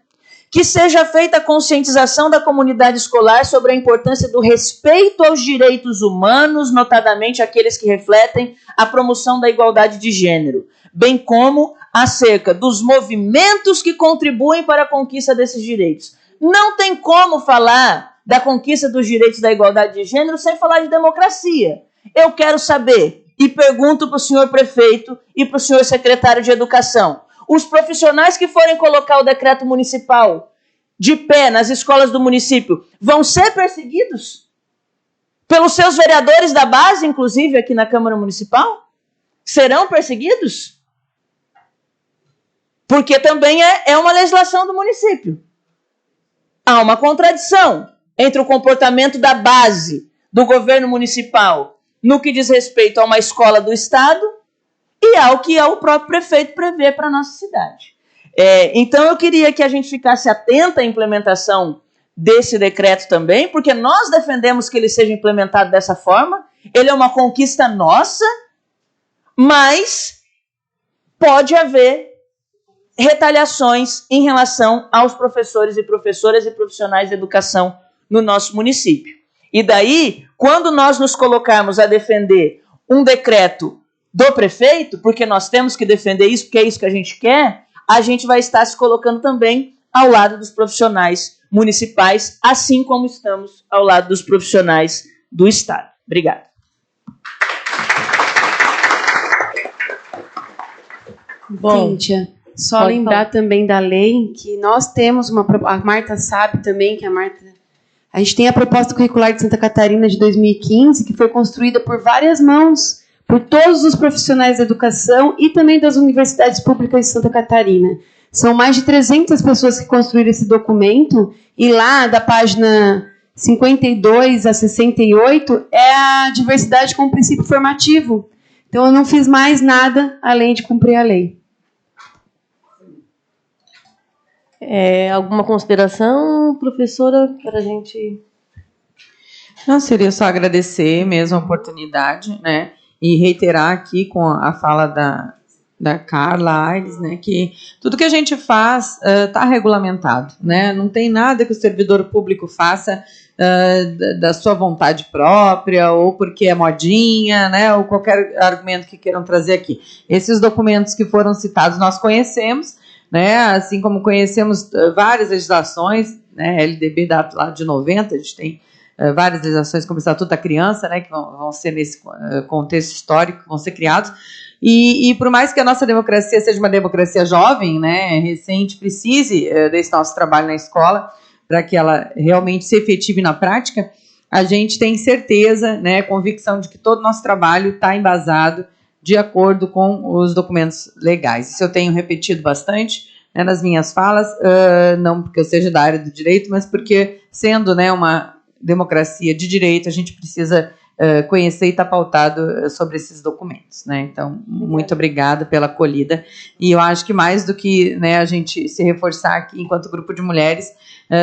que seja feita a conscientização da comunidade escolar sobre a importância do respeito aos direitos humanos, notadamente aqueles que refletem a promoção da igualdade de gênero, bem como acerca dos movimentos que contribuem para a conquista desses direitos. Não tem como falar da conquista dos direitos da igualdade de gênero sem falar de democracia. Eu quero saber, e pergunto para o senhor prefeito e para o senhor secretário de Educação, os profissionais que forem colocar o decreto municipal de pé nas escolas do município vão ser perseguidos? Pelos seus vereadores da base, inclusive aqui na Câmara Municipal? Serão perseguidos? Porque também é uma legislação do município. Há uma contradição entre o comportamento da base do governo municipal no que diz respeito a uma escola do Estado e ao que o próprio prefeito prevê para a nossa cidade. Então eu queria que a gente ficasse atenta à implementação desse decreto também, porque nós defendemos que ele seja implementado dessa forma. Ele é uma conquista nossa, mas pode haver retaliações em relação aos professores e professoras e profissionais de educação no nosso município. E daí, quando nós nos colocarmos a defender um decreto do prefeito, porque nós temos que defender isso, porque é isso que a gente quer, a gente vai estar se colocando também ao lado dos profissionais municipais, assim como estamos ao lado dos profissionais do Estado. Obrigada. Bom, Cíntia, só lembrar também da lei que nós temos a Marta sabe também que a gente tem a proposta curricular de Santa Catarina de 2015, que foi construída por várias mãos, por todos os profissionais da educação e também das universidades públicas de Santa Catarina. São mais de 300 pessoas que construíram esse documento, e lá, da página 52 a 68, é a diversidade como princípio formativo. Então, eu não fiz mais nada além de cumprir a lei. Alguma consideração, professora, para a gente... Não, seria só agradecer mesmo a oportunidade, né? E reiterar aqui com a fala da Carla Aires, né, que tudo que a gente faz está regulamentado, né? Não tem nada que o servidor público faça da sua vontade própria ou porque é modinha, né? Ou qualquer argumento que queiram trazer aqui. Esses documentos que foram citados nós conhecemos, né? Assim como conhecemos várias legislações, né? LDB data lá de 90, a gente tem várias legislações como o Estatuto da Criança, né, que vão ser nesse contexto histórico, vão ser criados. E por mais que a nossa democracia seja uma democracia jovem, né, recente, precise desse nosso trabalho na escola para que ela realmente se efetive na prática, a gente tem certeza, né, convicção de que todo o nosso trabalho está embasado de acordo com os documentos legais. Isso eu tenho repetido bastante, né, nas minhas falas, não porque eu seja da área do direito, mas porque, sendo, né, uma democracia de direito, a gente precisa conhecer e estar pautado sobre esses documentos, né? Então, muito obrigada pela acolhida. E eu acho que mais do que, né, a gente se reforçar aqui enquanto grupo de mulheres,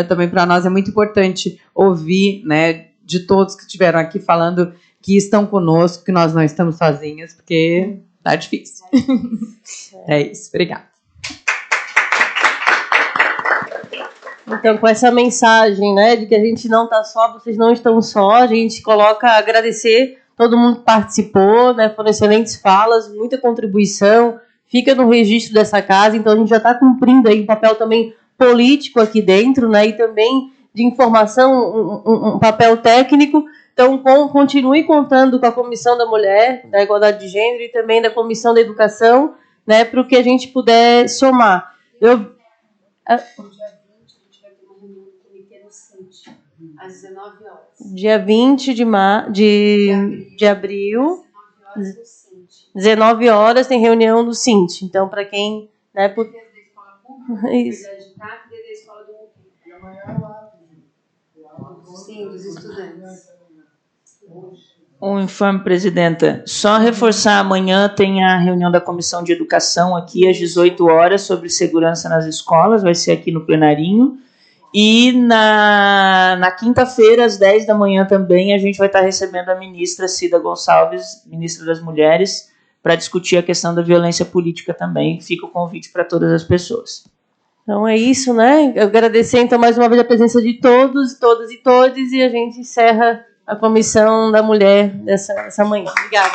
também para nós é muito importante ouvir, né, de todos que estiveram aqui falando que estão conosco, que nós não estamos sozinhas, porque tá difícil. É isso, obrigada. Então, com essa mensagem, né, de que a gente não está só, vocês não estão só, a gente coloca agradecer todo mundo que participou, né, foram excelentes falas, muita contribuição, fica no registro dessa casa, então a gente já está cumprindo aí um papel também político aqui dentro, né, e também de informação, um papel técnico. Então, continue contando com a Comissão da Mulher, da Igualdade de Gênero e também da Comissão da Educação, né, para o que a gente puder somar. Às 19 horas. Dia 20 de abril, 19 horas, tem reunião do Sint. Então, para quem... Né, Isso. Sim, dos estudantes. Um informe, presidenta. Só reforçar, amanhã tem a reunião da Comissão de Educação aqui às 18 horas sobre segurança nas escolas, vai ser aqui no plenarinho. E na quinta-feira, às 10 da manhã também, a gente vai estar recebendo a ministra Cida Gonçalves, ministra das Mulheres, para discutir a questão da violência política também. Fica o convite para todas as pessoas. Então é isso, né? Eu agradecer então mais uma vez a presença de todos, todas e todes, e a gente encerra a Comissão da Mulher dessa manhã. Obrigada.